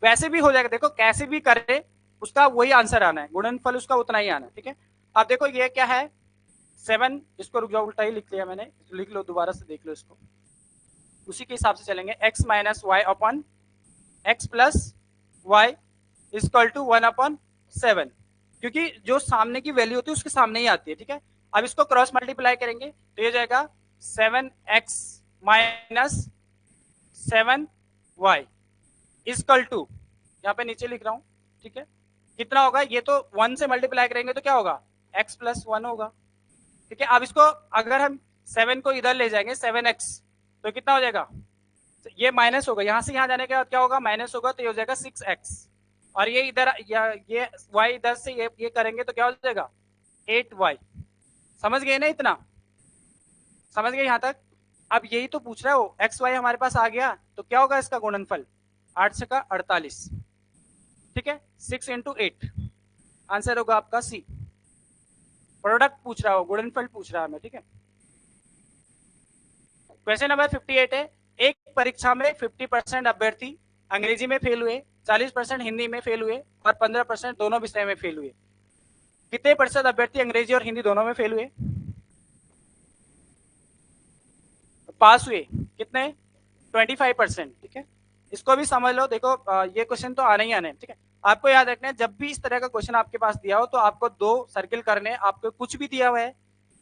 वैसे भी हो जाएगा, देखो कैसे भी करे उसका वही आंसर आना है, गुणनफल उसका उतना ही आना है, ठीक है। अब देखो ये क्या है 7, इसको रुक जाओ, उल्टा ही लिख लिया मैंने, लिख लो दोबारा से देख लो इसको, उसी के हिसाब से चलेंगे, x minus y upon x plus y is equal to 1/7, क्योंकि जो सामने की वैल्यू होती है उसके सामने ही आती है, ठीक है। अब इसको क्रॉस मल्टीप्लाई करेंगे तो ये जाएगा 7x minus 7y equal to, यहाँ पे नीचे लिख रहा हूँ, ठीक है, कितना होगा, ये तो 1 से मल्टीप्लाई करेंगे तो क्या होगा x प्लस 1 होगा, ठीक है। अब इसको अगर हम 7 को इधर ले जाएंगे 7x, तो कितना हो जाएगा, ये माइनस होगा, यहां से यहां जाने के बाद क्या होगा, माइनस होगा, तो ये हो जाएगा 6x, और ये इधर ये y इधर से ये करेंगे तो क्या हो जाएगा 8y। समझ गए ना इतना, समझ गए यहाँ तक। अब यही तो पूछ रहा है वो, एक्स वाई हमारे पास आ गया, तो क्या होगा इसका गुणनफल 8 से का 48, ठीक है, 6 × 8, आंसर होगा आपका सी। प्रोडक्ट पूछ रहा हो, गुणनफल पूछ रहा है हमें, ठीक है। क्वेश्चन नंबर 58 है, एक परीक्षा में 50% अभ्यर्थी अंग्रेजी में फेल हुए, 40% हिंदी में फेल हुए और 15% दोनों विषय में फेल हुए। कितने प्रतिशत अभ्यर्थी अंग्रेजी और हिंदी दोनों में फेल हुए? पास हुए कितने? 25%। ठीक है, इसको भी समझ लो। देखो ये क्वेश्चन तो आने ही आने, ठीक है। आपको याद रखना है, जब भी इस तरह का क्वेश्चन आपके पास दिया हो तो आपको 2 सर्किल करने। आपको कुछ भी दिया हुआ है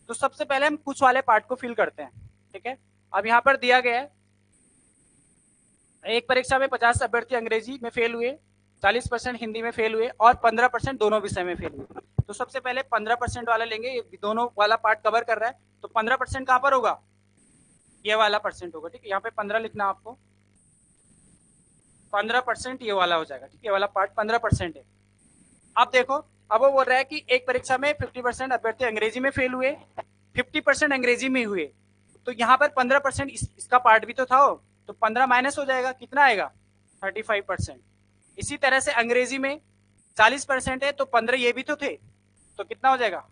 तो सबसे पहले हम कुछ वाले पार्ट को फिल करते हैं, ठीक है। अब यहाँ पर दिया गया है, एक परीक्षा में 50 अभ्यर्थी अंग्रेजी में फेल हुए, 40% हिंदी में फेल हुए और 15% दोनों विषय में फेल हुए। तो सबसे पहले 15% वाला लेंगे, ये दोनों वाला पार्ट कवर कर रहा है। तो 15% कहाँ पर होगा? ये वाला परसेंट होगा, ठीक है। यहाँ पे 15 लिखना आपको, 15% ये वाला हो जाएगा, ठीक है। ये वाला पार्ट 15% है। अब देखो, अब वो बोल रहा है कि एक परीक्षा में 50% अभ्यर्थी अंग्रेजी में फेल हुए, 50% अंग्रेजी में हुए। तो यहाँ पर 15% इसका पार्ट भी तो था, तो 15 माइनस हो जाएगा, कितना आएगा? 35%। इसी तरह से अंग्रेजी में 40% है तो 15 ये भी तो थे, तो कितना हो जाएगा?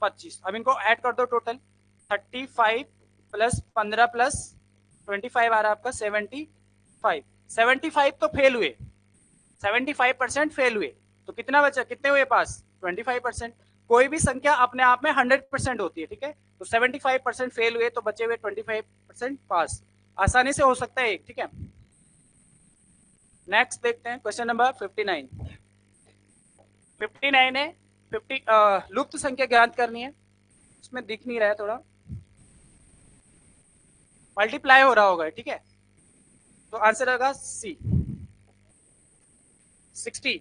25। अब इनको ऐड कर दो, टोटल 35 प्लस 15 प्लस 25 आ रहा है आपका 75। 75 तो फेल हुए, 75% फेल हुए। तो कितना बचा? कितने हुए पास? 25%। कोई भी संख्या अपने आप में 100% होती है, ठीक है। तो 75% फेल हुए तो बचे हुए 25% पास। आसानी से हो सकता है एक, ठीक है। नेक्स्ट देखते हैं क्वेश्चन नंबर 59। 59 है 50 लुप्त संख्या ज्ञात करनी है। इसमें दिख नहीं रहा है, थोड़ा मल्टीप्लाई हो रहा होगा, ठीक है। तो आंसर होगा सी, 60।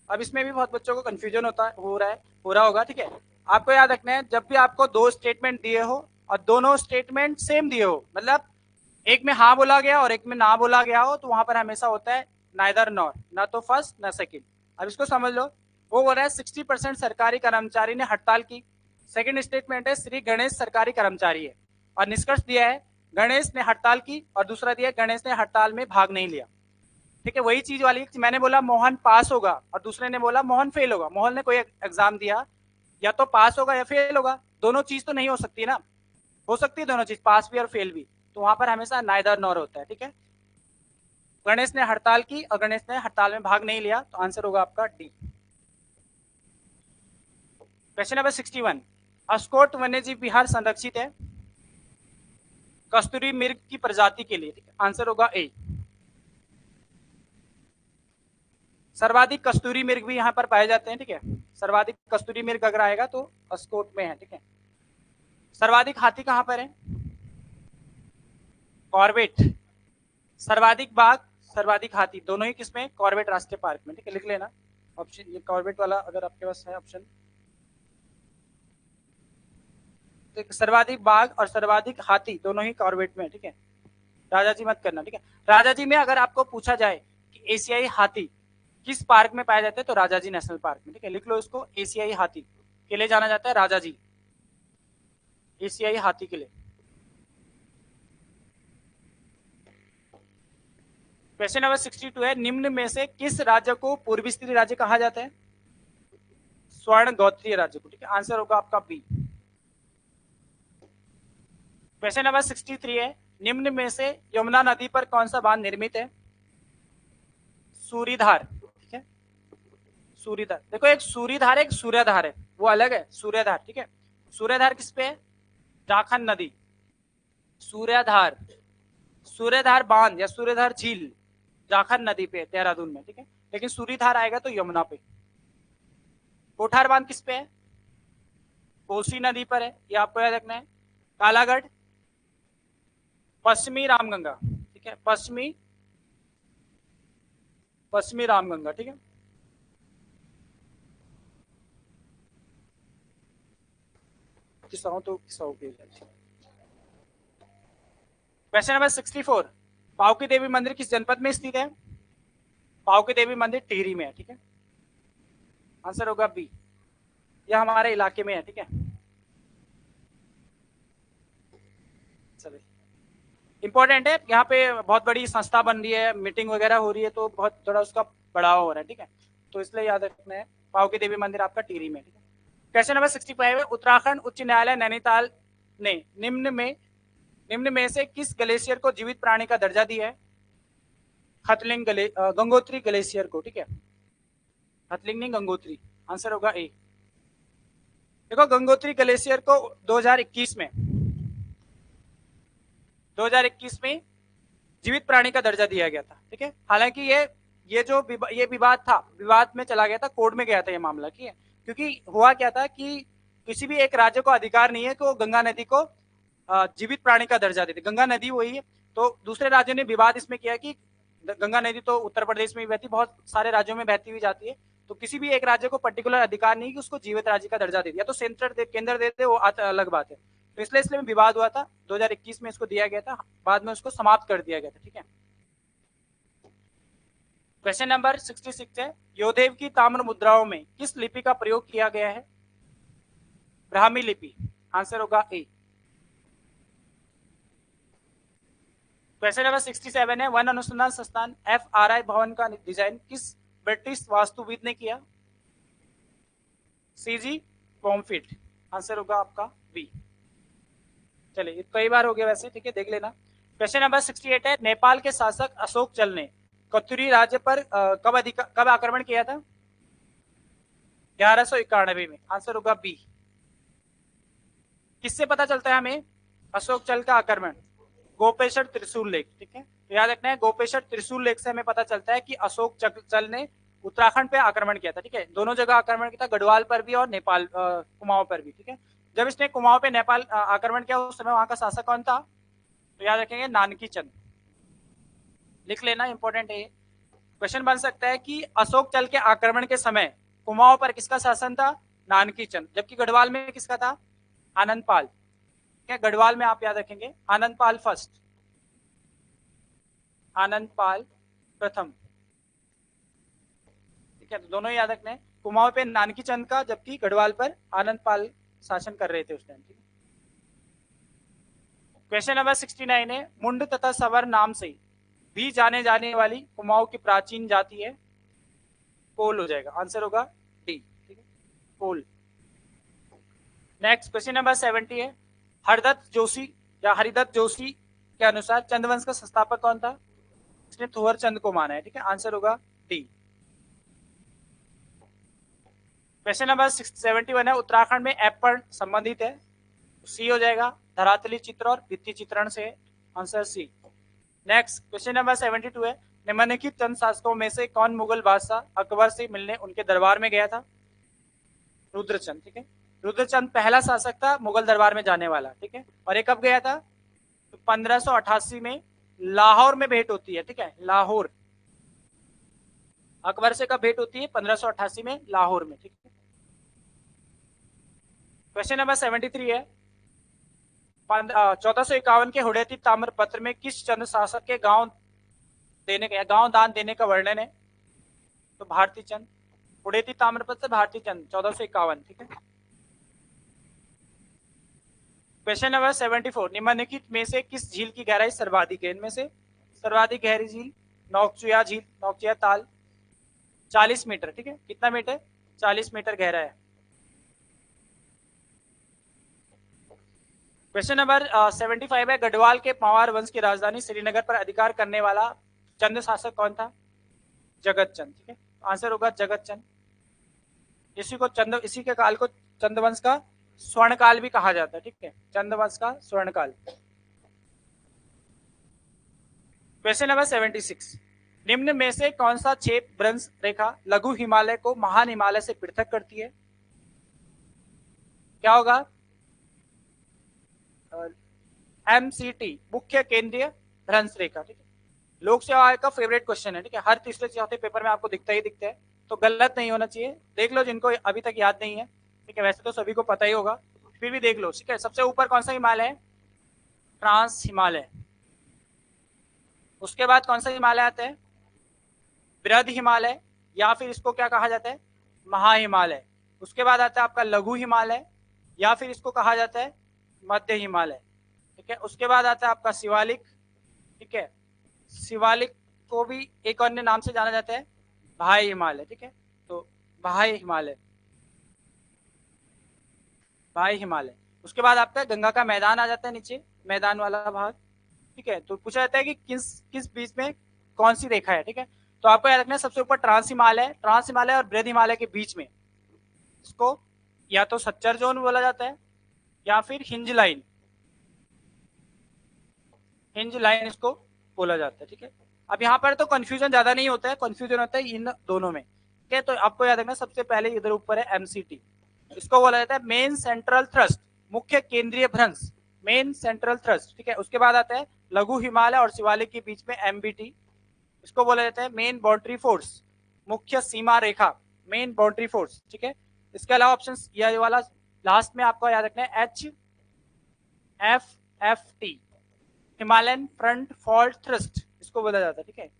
अब इसमें भी बहुत बच्चों को कंफ्यूजन हो रहा होगा, ठीक है। आपको याद रखना है, जब भी आपको 2 स्टेटमेंट दिए हो और दोनों स्टेटमेंट सेम दिए हो, मतलब एक में हाँ बोला गया और एक में ना बोला गया हो, तो वहां पर हमेशा होता है नाइदर नॉर, ना तो फर्स्ट ना सेकंड। अब इसको समझ लो, वो बोल रहा है 60% सरकारी कर्मचारी ने हड़ताल की। सेकंड स्टेटमेंट है श्री गणेश सरकारी कर्मचारी है, और निष्कर्ष दिया है गणेश ने हड़ताल की, और दूसरा दिया गणेश ने हड़ताल में भाग नहीं लिया। ठीक है, वही चीज वाली, मैंने बोला मोहन पास होगा और दूसरे ने बोला मोहन फेल होगा। मोहन ने कोई एग्जाम दिया, या तो पास होगा या फेल होगा, दोनों चीज तो नहीं हो सकती ना। हो सकती है दोनों चीज, पास भी और फेल भी, तो वहां पर हमेशा नाइदर नॉर होता है, ठीक है। गणेश ने हड़ताल की और गणेश ने हड़ताल में भाग नहीं लिया, तो आंसर होगा आपका डी। Question number 61। अस्कोट वन्यजीव विहार संरक्षित है कस्तूरी मृग की प्रजाति के लिए, ठीक है। आंसर होगा ए। सर्वाधिक कस्तूरी मृग भी यहाँ पर पाए जाते हैं, ठीक है। सर्वाधिक कस्तूरी मृग अगर आएगा तो अस्कोट में है, ठीक है। सर्वाधिक हाथी कहाँ पर है? कॉर्बेट। सर्वाधिक बाघ, सर्वाधिक हाथी दोनों ही किसमें? कॉर्बेट राष्ट्रीय पार्क में, ठीक है। लिख लेना ऑप्शन, ये कॉर्बेट वाला अगर आपके पास है ऑप्शन। तो सर्वाधिक बाघ और सर्वाधिक हाथी दोनों ही कॉर्बेट में, ठीक है। राजाजी मत करना, ठीक है। राजाजी में अगर आपको पूछा जाए कि एशियाई हाथी किस पार्क में पाए जाते हैं, तो राजाजी नेशनल पार्क में, ठीक है। लिख लो इसको, एशियाई हाथी के लिए जाना जाता है राजाजी, एशियाई हाथी के लिए। क्वेश्चन नंबर 62 है, निम्न में से किस राज्य को पूर्वी स्त्री राज्य कहा जाता है? स्वर्ण गोत्रीय राज्य को, ठीक है। आंसर होगा आपका बी। क्वेश्चन नंबर 63 है, निम्न में से यमुना नदी पर कौन सा बांध निर्मित है? सूरीधार, ठीक है। सूरीधार, देखो एक सूरीधार है, एक सूर्यधार है, वो अलग है। सूर्यधार, ठीक है। सूर्यधार किस पे है? जाखन नदी। सूर्यधार, सूर्यधार बांध या सूर्यधार झील जाखन नदी पे, देहरादून में, ठीक है। लेकिन सूरीधार आएगा तो यमुना पे। कोठार बांध किस पे है? कोसी नदी पर है, ये आपको याद रखना है। कालागढ़, पश्चिमी रामगंगा, ठीक है। पश्चिमी रामगंगा, ठीक है। किसाओं तो किसाओं के। क्वेश्चन नंबर 64, पावकी देवी मंदिर किस जनपद में स्थित है? पावकी देवी मंदिर टिहरी में है, ठीक है। आंसर होगा बी, यह हमारे इलाके में है, ठीक है। चलिए, इंपॉर्टेंट है, यहाँ पे बहुत बड़ी संस्था बन रही है, मीटिंग वगैरह हो रही है, तो बहुत थोड़ा उसका बढ़ावा हो रहा है, ठीक है। तो इसलिए याद रखना है, पावकी देवी मंदिर आपका टिहरी में, ठीक है। क्वेश्चन नंबर 65 है, उत्तराखंड उच्च न्यायालय नैनीताल ने निम्न में से किस ग्लेशियर को जीवित प्राणी का दर्जा दिया है? गंगोत्री ग्लेशियर को, ठीक है। हथलिंग नहीं, गंगोत्री। आंसर होगा ए। देखो गंगोत्री ग्लेशियर को 2021 में जीवित प्राणी का दर्जा दिया गया था, ठीक है। हालांकि ये जो ये विवाद था, विवाद में चला गया था, कोर्ट में गया था ये मामला, ठीक है। क्योंकि हुआ क्या था कि किसी भी एक राज्य को अधिकार नहीं है कि वो गंगा नदी को जीवित प्राणी का दर्जा देते। गंगा नदी वही है, तो दूसरे राज्यों ने विवाद इसमें किया कि गंगा नदी तो उत्तर प्रदेश में भी बहती, बहुत सारे राज्यों में बहती हुई जाती है, तो किसी भी एक राज्य को पर्टिकुलर अधिकार नहीं कि उसको जीवित राज्य का दर्जा दे दिया। तो केंद्र दे दे वो अलग बात है। तो इसलिए विवाद हुआ था, 2021 में इसको दिया गया था, बाद में उसको समाप्त कर दिया गया था, ठीक है। क्वेश्चन नंबर 66 है, योदेव की ताम्र मुद्राओं में किस लिपि का प्रयोग किया गया है? ब्राह्मी लिपि। आंसर होगा ए। क्वेश्चन नंबर 67 है, वन अनुसंधान संस्थान FRI भवन का डिजाइन किस ब्रिटिश वास्तुविद ने किया? CG पॉम्फिट। आंसर होगा आपका बी। चलिए कई बार हो गया वैसे, ठीक है, देख लेना। क्वेश्चन नंबर 68 है, नेपाल के शासक अशोक चल ने कतुरी राज्य पर कब आक्रमण किया था? 1191 में। आंसर होगा बी। किससे पता चलता है हमें अशोक चल का आक्रमण? गोपेश्वर त्रिशूल लेख, ठीक है। तो याद रखना है, गोपेश्वर त्रिशूल लेख से हमें पता चलता है कि अशोक चल ने उत्तराखंड पे आक्रमण किया था, ठीक है। दोनों जगह आक्रमण किया था, गढ़वाल पर भी और नेपाल कुमाऊं पर भी, ठीक है। जब इसने कुमाऊं पे नेपाल आक्रमण किया उस समय वहां का शासक कौन था? तो याद रखेंगे नानकी चंद। लिख लेना, इंपॉर्टेंट है ये। क्वेश्चन बन सकता है कि अशोक चल के आक्रमण के समय कुमाऊं पर किसका शासन था? नानकी चंद। जबकि गढ़वाल में किसका था? आनंद पाल। क्या गढ़वाल में आप याद रखेंगे आनंद पाल फर्स्ट, आनंद पाल प्रथम, ठीक है। तो दोनों ही याद रखने हैं, कुमाऊं पे नानकी चंद का, जबकि गढ़वाल पर आनंद पाल शासन कर रहे थे उस टाइम, ठीक है। क्वेश्चन नंबर 69 है, मुंड तथा सवर नाम से भी जाने जाने वाली कुमाऊं की प्राचीन जाति है? कोल हो जाएगा। आंसर होगा डी, ठीक है, कोल। नेक्स्ट क्वेश्चन नंबर 70 है, हरदत्त जोशी या हरिदत्त जोशी के अनुसार चंद्रवंश का संस्थापक कौन था? इसने थोवर चंद को माना है, ठीक है। आंसर होगा डी। क्वेश्चन नंबर 71 है, उत्तराखंड में एप्पल संबंधित है? सी हो जाएगा, धरातली चित्र और भित्ति चित्रण से। Answer c. Next question number 72 है, निम्नलिखित चंद शासकों में से कौन मुगल बादशाह अकबर से मिलने उनके दरबार में गया था? रुद्रचंद, ठीक है। रुद्रचंद पहला शासक था मुगल दरबार में जाने वाला, ठीक है। और ये कब गया था? तो 1588 में लाहौर में भेंट होती है, ठीक है, लाहौर। अकबर से कब भेंट होती है? 1588 में लाहौर में, ठीक है। क्वेश्चन नंबर 73 है, 1451 के हुड़ैती ताम्र पत्र में किस चंद शासक के गांव दान देने का वर्णन है? तो भारती चंद। हुड़ैती ताम्र पत्र भारती चंद 1451, ठीक है। क्वेश्चन नंबर 74, निम्नलिखित में से किस झील की गहराई सर्वाधिक है? इनमें से सर्वाधिक गहरी झील नौकचुया झील, नौकचुया ताल, 40 मीटर, ठीक है। कितना मीटर? 40 मीटर गहरा है। क्वेश्चन नंबर 75 है, गढ़वाल के पंवार वंश की राजधानी श्रीनगर पर अधिकार करने वाला चंद शासक कौन था? जगत चंद, ठीक है। आंसर होगा जगत चंद। इसी के काल को चंद्रवंश का स्वर्णकाल भी कहा जाता है, ठीक है, चंद्रवंश का स्वर्णकाल। क्वेश्चन नंबर 76, निम्न में से कौन सा छेद भ्रंश रेखा लघु हिमालय को महान हिमालय से पृथक करती है? क्या होगा? MCT, मुख्य केंद्रीय भ्रंश रेखा, ठीक है। लोक सेवा आयोग का फेवरेट क्वेश्चन है, ठीक है, हर तीसरे चौथे पेपर में आपको दिखता है, तो गलत नहीं होना चाहिए। देख लो जिनको अभी तक याद नहीं है, ठीक है, वैसे तो सभी को पता ही होगा, फिर भी देख लो, ठीक है। सबसे ऊपर कौन सा हिमालय है? ट्रांस हिमालय। उसके बाद कौन सा हिमालय आता है? बृहद हिमालय, या फिर इसको क्या कहा जाता है? महा हिमालय। उसके बाद आता है आपका लघु हिमालय, या फिर इसको कहा जाता है मध्य हिमालय, ठीक है। उसके बाद आता है आपका शिवालिक, ठीक है। शिवालिक को भी एक अन्य नाम से जाना जाता है भाई हिमालय, ठीक है। तो भाई हिमालय, भाई हिमालय। उसके बाद आपका गंगा का मैदान आ जाता है नीचे, मैदान वाला भाग, ठीक है। तो पूछा जाता है कि किस किस बीच में कौन सी रेखा है, ठीक है। तो आपको याद रखना है सबसे ऊपर ट्रांस हिमालय और बृहद हिमालय के बीच में इसको या तो सच्चर जोन बोला जाता है या फिर हिंज लाइन, हिंज लाइन इसको बोला जाता है। ठीक है, अब यहाँ पर तो कंफ्यूजन ज्यादा नहीं होता है, कंफ्यूजन होता है इन दोनों में। ठीक है, तो आपको याद रखना सबसे पहले इधर ऊपर है एमसीटी, इसको बोला जाता है मेन सेंट्रल थ्रस्ट, मुख्य केंद्रीय भ्रंश, मेन सेंट्रल थ्रस्ट। ठीक है, उसके बाद आता है लघु हिमालय और शिवालिक के बीच में एमबीटी, इसको बोला जाता है मेन बाउंड्री फोर्स, मुख्य सीमा रेखा, मेन बाउंड्री फोर्स। ठीक है, इसके अलावा ऑप्शन ये वाला लास्ट में आपको याद रखना है HFFT, Himalayan front fault thrust, इसको बोला जाता है। ठीक है,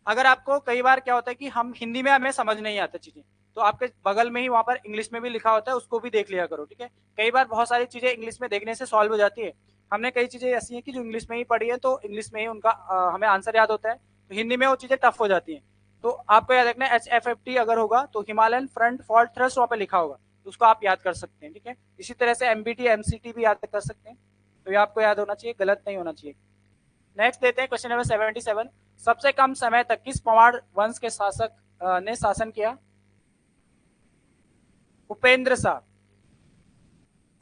अगर आपको कई बार क्या होता है कि हम हिंदी में हमें समझ नहीं आता चीजें, तो आपके बगल में ही वहां पर इंग्लिश में भी लिखा होता है, उसको भी देख लिया करो। ठीक है, कई बार बहुत सारी चीजें इंग्लिश में देखने से सॉल्व हो जाती है, हमने कई चीजें ऐसी हैं कि जो इंग्लिश में ही पढ़ी है तो इंग्लिश में ही उनका हमें आंसर याद होता है, तो हिंदी में वो चीजें टफ हो जाती हैं। तो आपको याद रखना है HFFT अगर होगा तो हिमालयन फ्रंट फॉल्ट थ्रस्ट वहां पर लिखा होगा, तो उसको आप याद कर सकते हैं। ठीक है, इसी तरह से MBT MCT भी याद कर सकते हैं, तो ये आपको याद होना चाहिए, गलत नहीं होना चाहिए। नेक्स्ट देते हैं क्वेश्चन नंबर 77, सबसे कम समय तक किस पवार वंश के शासक ने शासन किया? उपेंद्र शाह।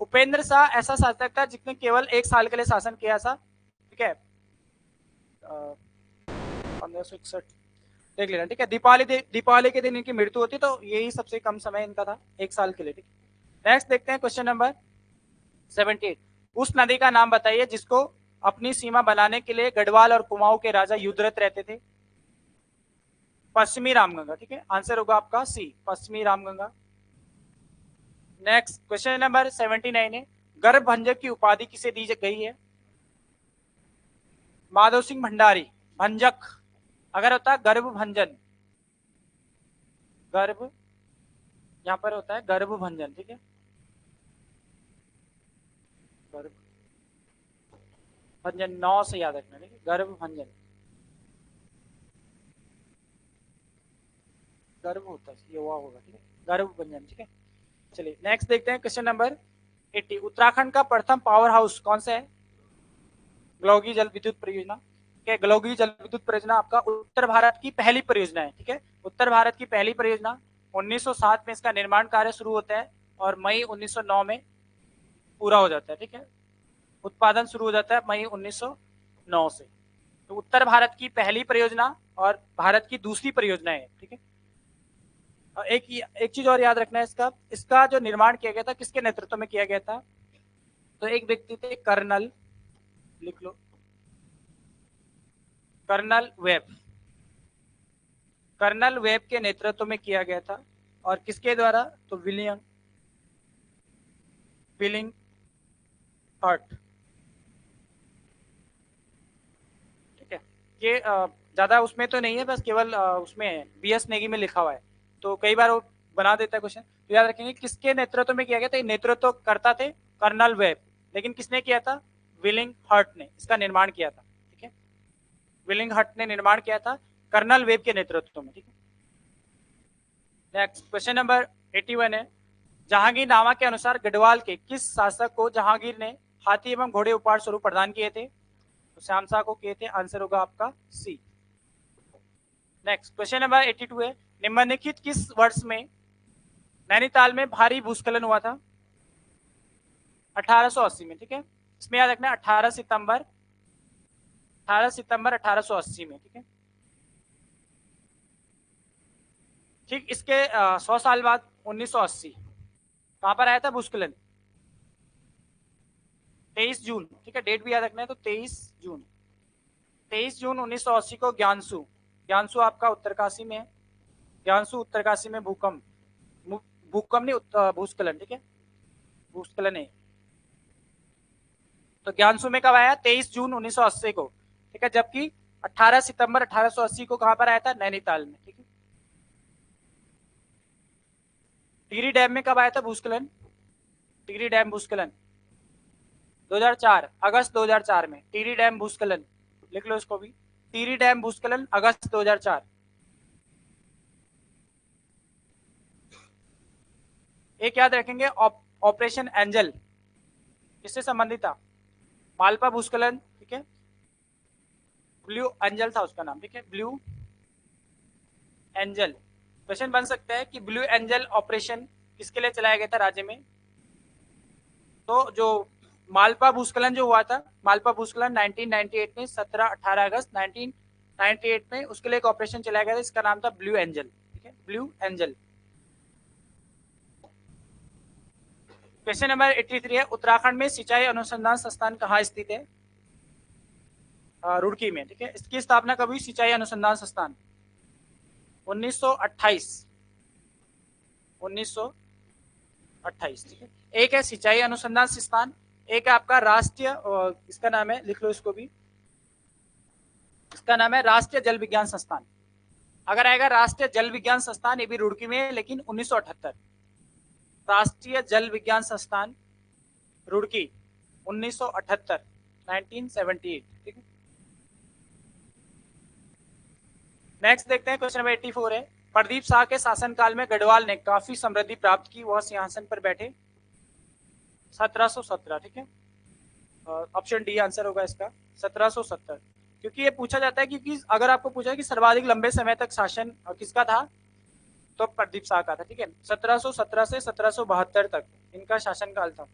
उपेंद्र शाह ऐसा शासक था जिसने केवल 1 साल के लिए शासन किया था। ठीक है, 1561 देख लेना। ठीक है, दीपावली के दिन इनकी मृत्यु होती, तो यही सबसे कम समय इनका था, 1 साल के लिए। ठीक, नेक्स्ट देखते हैं क्वेश्चन नंबर 78, उस नदी का नाम बताइए जिसको अपनी सीमा बनाने के लिए गढ़वाल और कुमाऊं के राजा युद्धरत रहते थे? पश्चिमी रामगंगा। ठीक है, आंसर होगा आपका सी, पश्चिमी रामगंगा। नेक्स्ट क्वेश्चन नंबर 79 है, गर्भ भंजक की उपाधि किसे दी गई है? माधव सिंह भंडारी। भंजक अगर होता है गर्भ भंजन, गर्भ यहाँ पर होता है गर्भ भंजन। ठीक है, गर्भ भंजन 9 से याद रखना। ठीक है, गर्भ भंजन, गर्भ होता है ये हुआ होगा। ठीक है, गर्भ भंजन। ठीक है, चलिए नेक्स्ट देखते हैं क्वेश्चन नंबर 80, उत्तराखंड का प्रथम पावर हाउस कौन सा है? ग्लौगी जल विद्युत परियोजना। ठीक है, ग्लौगी जल विद्युत परियोजना आपका उत्तर भारत की पहली परियोजना है। ठीक है, उत्तर भारत की पहली परियोजना, 1907 में इसका निर्माण कार्य शुरू होता है और मई 1909 में पूरा हो जाता है। ठीक है, उत्पादन शुरू हो जाता है मई 1909 से। तो उत्तर भारत की पहली परियोजना और भारत की दूसरी परियोजना है। ठीक है, एक चीज और याद रखना है, इसका इसका जो निर्माण किया गया था किसके नेतृत्व में किया गया था? तो एक व्यक्ति थे कर्नल, लिख लो, कर्नल वेब, कर्नल वेब के नेतृत्व में किया गया था। और किसके द्वारा? तो विलियम विलिंग हर्ट। ठीक है, ये ज्यादा उसमें तो नहीं है, बस केवल उसमें BS नेगी में लिखा हुआ है, तो कई बार वो बना देता है क्वेश्चन, तो याद रखेंगे किसके नेतृत्व में किया गया था। नेतृत्व करता थे कर्नल वेब, लेकिन किसने किया था? विलिंग हर्ट ने इसका निर्माण किया था। ठीक है, विलिंग हर्ट ने निर्माण किया था कर्नल वेब के नेतृत्व में। ठीक है, नेक्स्ट क्वेश्चन नंबर 81 है, जहांगीरनामा के अनुसार गढ़वाल के किस शासक को जहांगीर ने हाथी एवं घोड़े उपहार स्वरूप प्रदान किए थे? तो श्याम शाह को किए थे, आंसर होगा आपका सी। नेक्स्ट क्वेश्चन नंबर 82 है, निम्नलिखित किस वर्ष में नैनीताल में भारी भूस्खलन हुआ था? 1880 में। ठीक है, इसमें याद रखना 18 सितंबर 1880 में। ठीक है, ठीक इसके 100 साल बाद 1980 कहां पर आया था भूस्खलन? 23 जून। ठीक है, डेट भी याद रखना है, तो 23 जून 1980 को ज्ञानसू, ज्ञानसू आपका उत्तरकाशी में है, ज्ञानसू उत्तरकाशी में भूकंप, भूकंप नहीं भूस्खलन। ठीक है, भूस्खलन है, तो ज्ञानसू में कब आया? 23 जून 1980 को। ठीक है, जबकि 18 सितंबर 1880 को कहां पर आया था? नैनीताल में। ठीक है, टिहरी डैम में कब आया था भूस्खलन? टिहरी डैम भूस्खलन 2004, अगस्त 2004 में टिहरी डैम भूस्खलन, लिख लो इसको भी, टिहरी डैम भूस्खलन अगस्त 2004। एक याद रखेंगे ऑपरेशन एंजल किससे संबंधित था? मालपा भूस्खलन। ठीक है, ब्लू एंजल था उसका नाम। ठीक है, ब्लू एंजल। क्वेश्चन बन सकता है कि ब्लू एंजल ऑपरेशन किसके लिए चलाया गया था राज्य में? तो जो मालपा भूस्खलन जो हुआ था, मालपा भूस्खलन 1998 में 17-18 अगस्त 1998 में, उसके लिए एक ऑपरेशन चलाया गया था, इसका नाम था ब्लू एंजल। ठीक है, ब्लू एंजल। क्वेश्चन नंबर 83 है, उत्तराखंड में सिंचाई अनुसंधान संस्थान कहाँ स्थित है? रुड़की में। ठीक है, इसकी स्थापना कब हुई? सिंचाई अनुसंधान संस्थान 1928। 1928। ठीक है, एक है सिंचाई अनुसंधान संस्थान, एक है आपका राष्ट्रीय, इसका नाम है, लिख लो इसको भी, इसका नाम है राष्ट्रीय जल विज्ञान संस्थान। अगर आएगा राष्ट्रीय जल विज्ञान संस्थान, ये भी रुड़की में है, लेकिन 1978। राष्ट्रीय जल विज्ञान संस्थान रुड़की 1978, 1978। ठीक है, नेक्स्ट देखते हैं क्वेश्चन नंबर 84 है, प्रदीप शाह के शासनकाल में गढ़वाल ने काफी समृद्धि प्राप्त की, वह सिंहासन पर बैठे 1717। ठीक है, ऑप्शन डी आंसर होगा इसका, 1770। क्योंकि ये पूछा जाता है, क्योंकि अगर आपको पूछा कि सर्वाधिक लंबे समय तक शासन किसका था, तो प्रदीप शाह का था। ठीक है, 1717 से 1772 तक इनका शासनकाल था।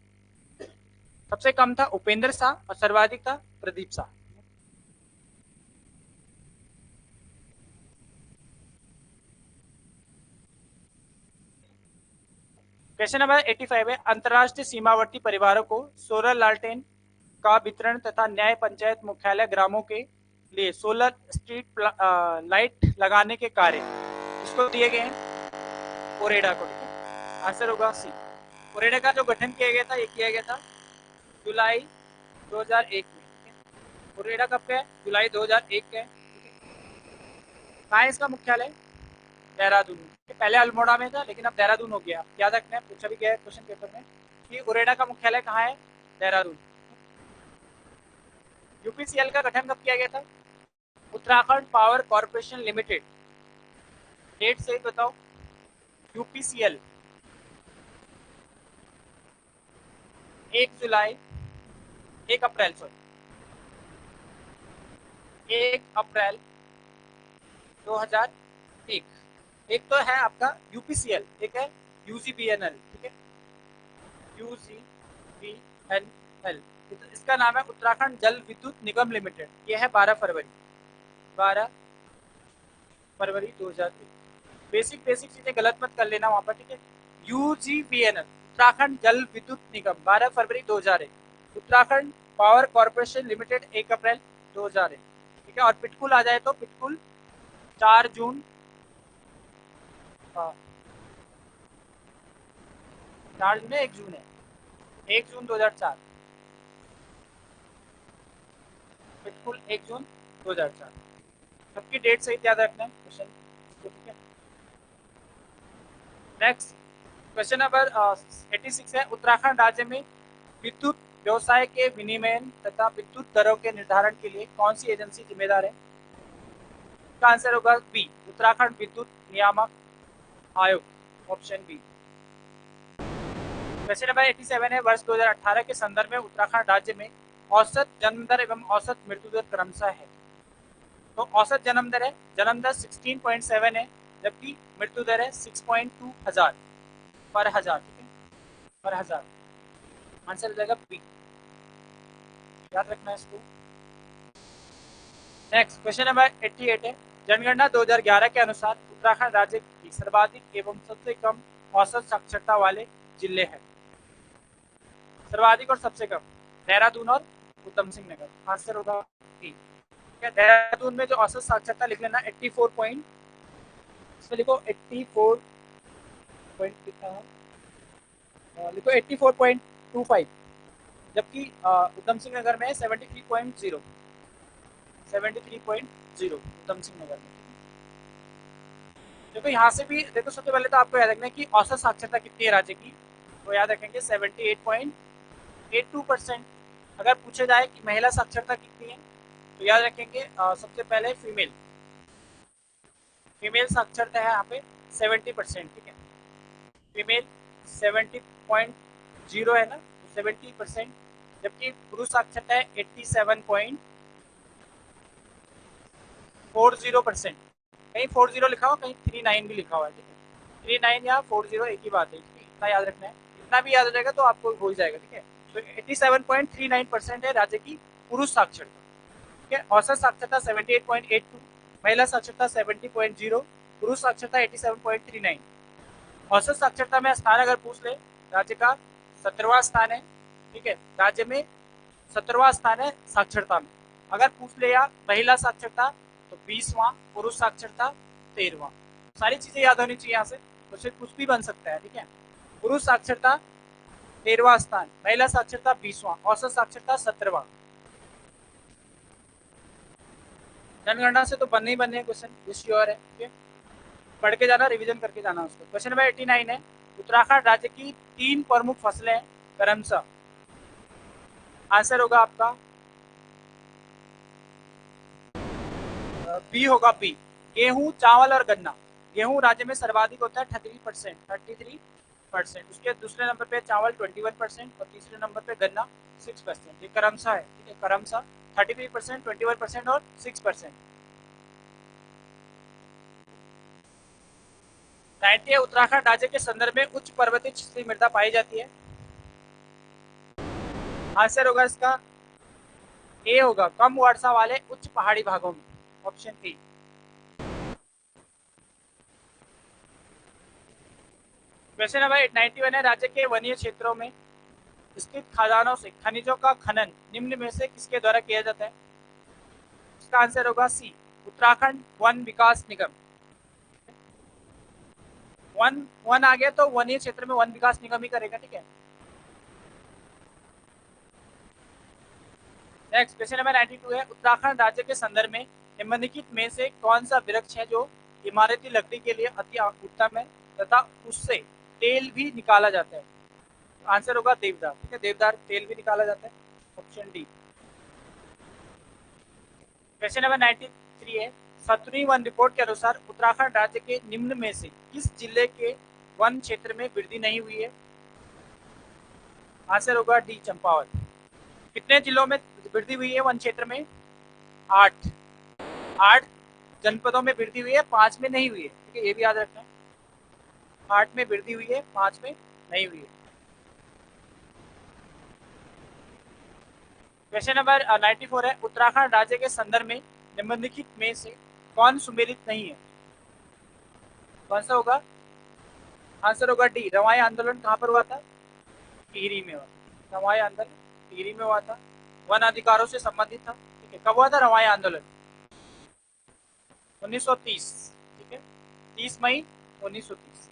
सबसे कम था उपेंद्र शाह और सर्वाधिक था प्रदीप शाह। क्वेश्चन नंबर 85 है, अंतर्राष्ट्रीय सीमावर्ती परिवारों को सोलर लालटेन का वितरण तथा न्याय पंचायत मुख्यालय ग्रामों के लिए सोलर स्ट्रीट लाइट लगाने के कार्य इसको दिए गए हैं ओरेडा को। ठीक है, आंसर होगा सी। ओरेडा का जो गठन किया गया था, ये किया गया था जुलाई 2001 में। ओरेडा कब का है? जुलाई 2001 का है। कहाँ है इसका मुख्यालय? देहरादून में। पहले अल्मोड़ा में था, लेकिन अब देहरादून हो गया। याद रखना है, पूछा भी गया है क्वेश्चन पेपर में कि ओरेडा का मुख्यालय कहाँ है? देहरादून। यूपीसीएल का गठन कब किया गया था? Uttarakhand power corporation limited. Date सही बताओ। यूपीसीएल 1 जुलाई 1 अप्रैल 2001। एक तो है आपका यूपीसीएल, एक है यूजीबीएनएल। ठीक है, यूजीबीएनएल, इसका नाम है उत्तराखंड जल विद्युत निगम लिमिटेड। ये है 12 फरवरी 2001। बेसिक चीजें गलत मत कर लेना वहां पर। ठीक है, यूजीबीएनएल उत्तराखंड जल विद्युत निगम 12 फरवरी 2001, उत्तराखंड पावर कॉर्पोरेशन लिमिटेड 1 अप्रैल 2001। ठीक है, और पिटकुल आ जाए तो पिटकुल 4 जून, 4 जून है, 1 जून है, 1 जून 2004। बिल्कुल 1 जून 2004। सबकी डेट सही याद रखना है क्वेश्चन। ठीक है, नेक्स्ट क्वेश्चन नंबर 86 है, उत्तराखंड राज्य में विद्युत व्यवसाय के विनियमन तथा विद्युत दरों के निर्धारण के लिए कौन सी एजेंसी जिम्मेदार है? इसका आंसर होगा बी, उत्तराखंड विद्युत नियामक आयोग, ऑप्शन बी। क्वेश्चन नंबर 87 है, वर्ष 2018 के संदर्भ में उत्तराखंड राज्य में औसत जन्म दर एवं औसत मृत्यु दर क्रमशः है। तो औसत जन्म दर है, जन्म दर 16.7 है, जबकि मृत्यु दर है 6.2 हजार पर हजार। ठीक है, पर हजार। आंसर हो जाएगा बी, याद रखना है इसको। नेक्स्ट क्वेश्चन नंबर 88 है, जनगणना 2011 के अनुसार उत्तराखंड राज्य की सर्वाधिक एवं सबसे कम औसत साक्षरता वाले जिले हैं। सर्वाधिक और सबसे कम देहरादून और उत्तम सिंह नगर। आंसर होगा बी। देहरादून में जो औसत साक्षरता लिख लेना 84 पॉइंट, इसमें लिखो 84 पॉइंट कितना है, लिखो 84.25, जबकि उत्तम सिंह नगर में 73.0, 73.0 उत्तम सिंह नगर में। देखो यहाँ से भी देखो, सबसे पहले तो आपको याद रखना है कि औसत साक्षरता कितनी है राज्य की, तो याद रखेंगे 78.82%। अगर पूछे जाए कि महिला साक्षरता कितनी है, तो याद रखेंगे सबसे पहले फीमेल साक्षरता है यहाँ पे 70%। ठीक है, फीमेल 70.0 है ना, 70%, जबकि पुरुष साक्षरता है 87.40%। कहीं 40 लिखा हुआ, कहीं 39 भी लिखा हुआ है। ठीक है, 39 या 40 एक ही बात है। इतना याद रखना है, इतना भी याद हो जाएगा तो आपको हो जाएगा, ठीक है। तो 87.39% है राज्य की पुरुष साक्षरता, ठीक है। औसत साक्षरता 78.82, महिला साक्षरता 70.0, पुरुष साक्षरता 87.39। औसत साक्षरता में स्थान अगर पूछ ले, राज्य का 17वां स्थान है, ठीक है। राज्य में 17वां स्थान है साक्षरता में। अगर पूछ ले या महिला साक्षरता तो 20वां, पुरुष साक्षरता 13वां। सारी चीजें याद होनी चाहिए यहाँ से, तो कुछ भी बन सकता है, ठीक है। पुरुष साक्षरता 13वां स्थान, महिला साक्षरता 20वां, औसत साक्षरता 17वां। जनगणना से तो बनने ही बनने क्वेश्चन, ये श्योर है, ठीक है। पढ़ के जाना, रिवीजन करके जाना उसको। क्वेश्चन नंबर 89 है, उत्तराखंड राज्य की 3 प्रमुख फसलें क्रमशः। आंसर होगा आपका बी होगा बी, गेहूं, चावल और गन्ना। गेहूं राज्य में सर्वाधिक होता है 33%, उसके दूसरे नंबर पे चावल 21% और तीसरे नंबर पे गन्ना 6%। ये क्रमशः है, ठीक है, क्रमशः 33%, 21% और 6%। 90 उत्तराखंड राज्य के संदर्भ में उच्च पर्वतीय छिछली मृदा पाई जाती है। आंसर होगा इसका ए होगा, कम वर्षा वाले उच्च पहाड़ी भागों में, ऑप्शन ए। क्वेश्चन नंबर 91 है, राज्य के वनीय क्षेत्रों में स्थित खदानों से खनिजों का खनन निम्न में से किसके द्वारा किया जाता है? इसका आंसर होगा सी, उत्तराखंड वन विकास निगम। वन वन आ गया तो वनीय क्षेत्र में वन विकास निगम ही करेगा, ठीक है। नेक्स्ट क्वेश्चन नंबर 92 है, उत्तराखंड राज्य के संदर्भ में निम्नलिखित में से कौन सा वृक्ष है जो इमारती लकड़ी के लिए अति उत्तम है तथा उससे तेल भी निकाला जाता है? आंसर होगा देवदार, ठीक है, देवदार तेल भी निकाला जाता है, ऑप्शन डी। क्वेश्चन नंबर 93 है, 7वीं वन रिपोर्ट के अनुसार उत्तराखंड राज्य के निम्न में से किस जिले के वन क्षेत्र में वृद्धि नहीं हुई है? आंसर होगा डी, चंपावत। कितने जिलों में वृद्धि हुई है वन क्षेत्र में? 8 8 जनपदों में वृद्धि हुई है, 5 में नहीं हुई है, ठीक है, ये भी याद रखना है। 8 में वृद्धि हुई है, 5 में नहीं हुई है। क्वेश्चन नंबर 94 है, उत्तराखंड राज्य के संदर्भ में निम्नलिखित में से कौन सुमेलित नहीं है? कौन सा होगा? आंसर होगा डी, रवाई आंदोलन कहाँ पर हुआ था? टिहरी में हुआ था। रवाई आंदोलन टिहरी में हुआ था, वन अधिकारों से संबंधित था, ठीक है। कब हुआ था रवाई आंदोलन? 1930, ठीक है, 30 मई 1930।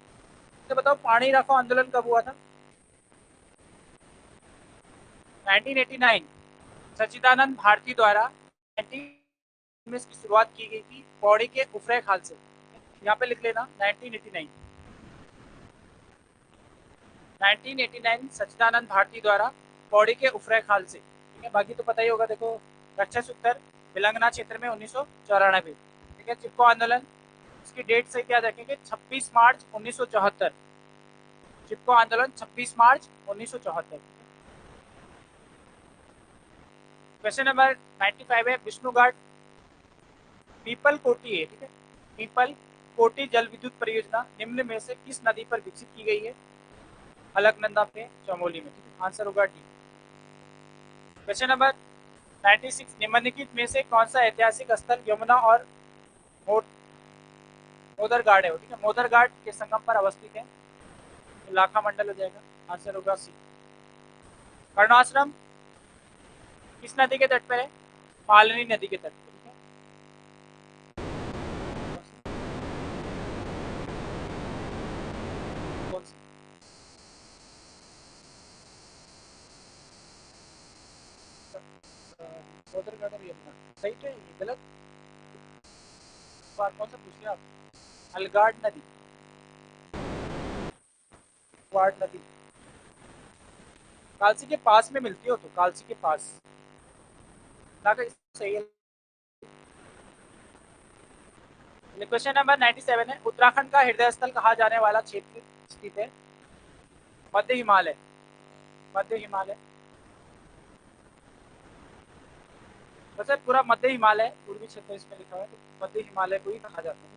तो बताओ पानी रखो आंदोलन कब हुआ था? 1989, सच्चिदानंद भारती द्वारा 19 में इसकी शुरुआत की गई थी, पौड़ी के उफरे खाल से। यहाँ पे लिख लेना 1989, 1989 सच्चिदानंद भारती द्वारा पौड़ी के उफरे खाल से, ठीक है। बाकी तो पता ही होगा, देखो रक्षस उत्तर बिलंगना क्षेत्र में 1994, ठीक है। चिपको आंदोलन, इसकी डेट सही याद रखेंगे 26 मार्च 1974। चिपको आंदोलन 26 मार्च 1974। क्वेश्चन नंबर 95 है, विष्णु घाट पीपल कोटी है, ठीक है, पीपल कोटी जल विद्युत परियोजना निम्न में से किस नदी पर विकसित की गई है? अलकनंदा पे, चमोली में, ठीक है। आंसर होगा डी। क्वेश्चन नंबर 96, निम्नलिखित में से कौन सा ऐतिहासिक स्थल यमुना और मोदरघाट है, ठीक है, मोदरघाट के संगम पर अवस्थित है? लाखा मंडल हो जाएगा, आंसर होगा सी। कर्णाश्रम किस नदी के तट पर है? पालनी नदी के तट पर, ठीक है। कौन सी? मोदरघाट और यमुना सही तो है, गलत बात कौन सा पूछ लिया आप? अलगाड़ नदी, वार्ड नदी कालसी के पास में मिलती हो, तो कालसी के पास सही है। क्वेश्चन नंबर 97 है, उत्तराखंड का हृदय स्थल कहा जाने वाला क्षेत्र स्थित है? मध्य हिमालय, मध्य हिमालय, वैसे पूरा मध्य हिमालय पूर्वी क्षेत्र इसमें लिखा हुआ है, तो मध्य हिमालय को ही कहा जाता है।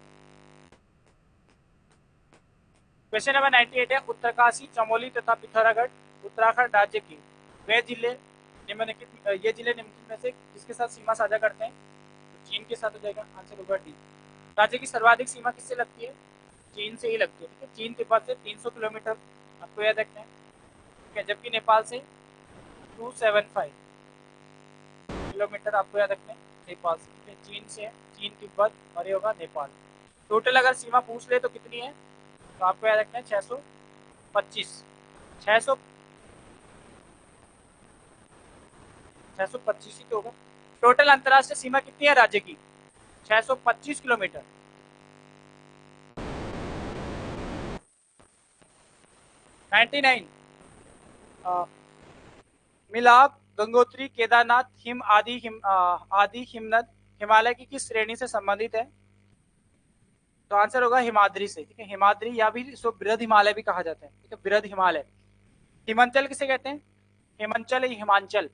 क्वेश्चन नंबर 98 है, उत्तरकाशी, चमोली तथा पिथौरागढ़ उत्तराखंड राज्य की वे जिले निम्नलिखित ये जिले निम्नलिखित में से किसके साथ सीमा साझा करते हैं? तो चीन के साथ हो जाएगा, आंसर होगा डी। राज्य की सर्वाधिक सीमा किससे लगती है? चीन से ही लगती है, ठीक है। चीन तिब्बत से 300 किलोमीटर आपको याद रखना है, ठीक है, जबकि नेपाल से 275 किलोमीटर आपको याद रखना है नेपाल से, ठीक है। चीन से है, चीन तिब्बत और ये होगा नेपाल। टोटल अगर सीमा पूछ ले तो कितनी है, तो आपको याद रखना है 625 625 ही तो होगा। टोटल अंतर्राष्ट्रीय सीमा कितनी है राज्य की? 625 किलोमीटर। नाइन्टी नाइन, मिलाप, गंगोत्री, केदारनाथ, आदि हिमनद हिमालय की किस श्रेणी से संबंधित है? तो आंसर होगा हिमाद्री से, ठीक है। हिमाद्री या भी इसको बृहद हिमालय भी कहा जाता है, ठीक है, बृहद हिमालय। हिमांचल किसे कहते हैं? हिमांचल या हिमांचल,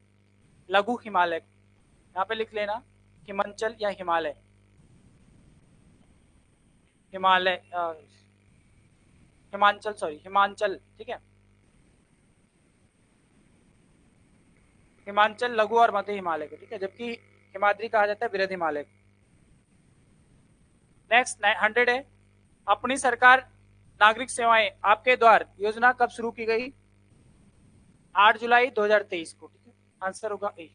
लघु हिमालय, यहाँ पे लिख लेना हिमांचल या हिमालय, हिमालय हिमांचल, सॉरी हिमांचल, ठीक है। हिमांचल लघु और मध्य हिमालय को, ठीक है, जबकि हिमाद्री कहा जाता है बृहद हिमालय को। नेक्स्ट 100 है, अपनी सरकार नागरिक सेवाएं आपके द्वार योजना कब शुरू की गई? 8 जुलाई 2023 को, ठीक है, आंसर होगा ए।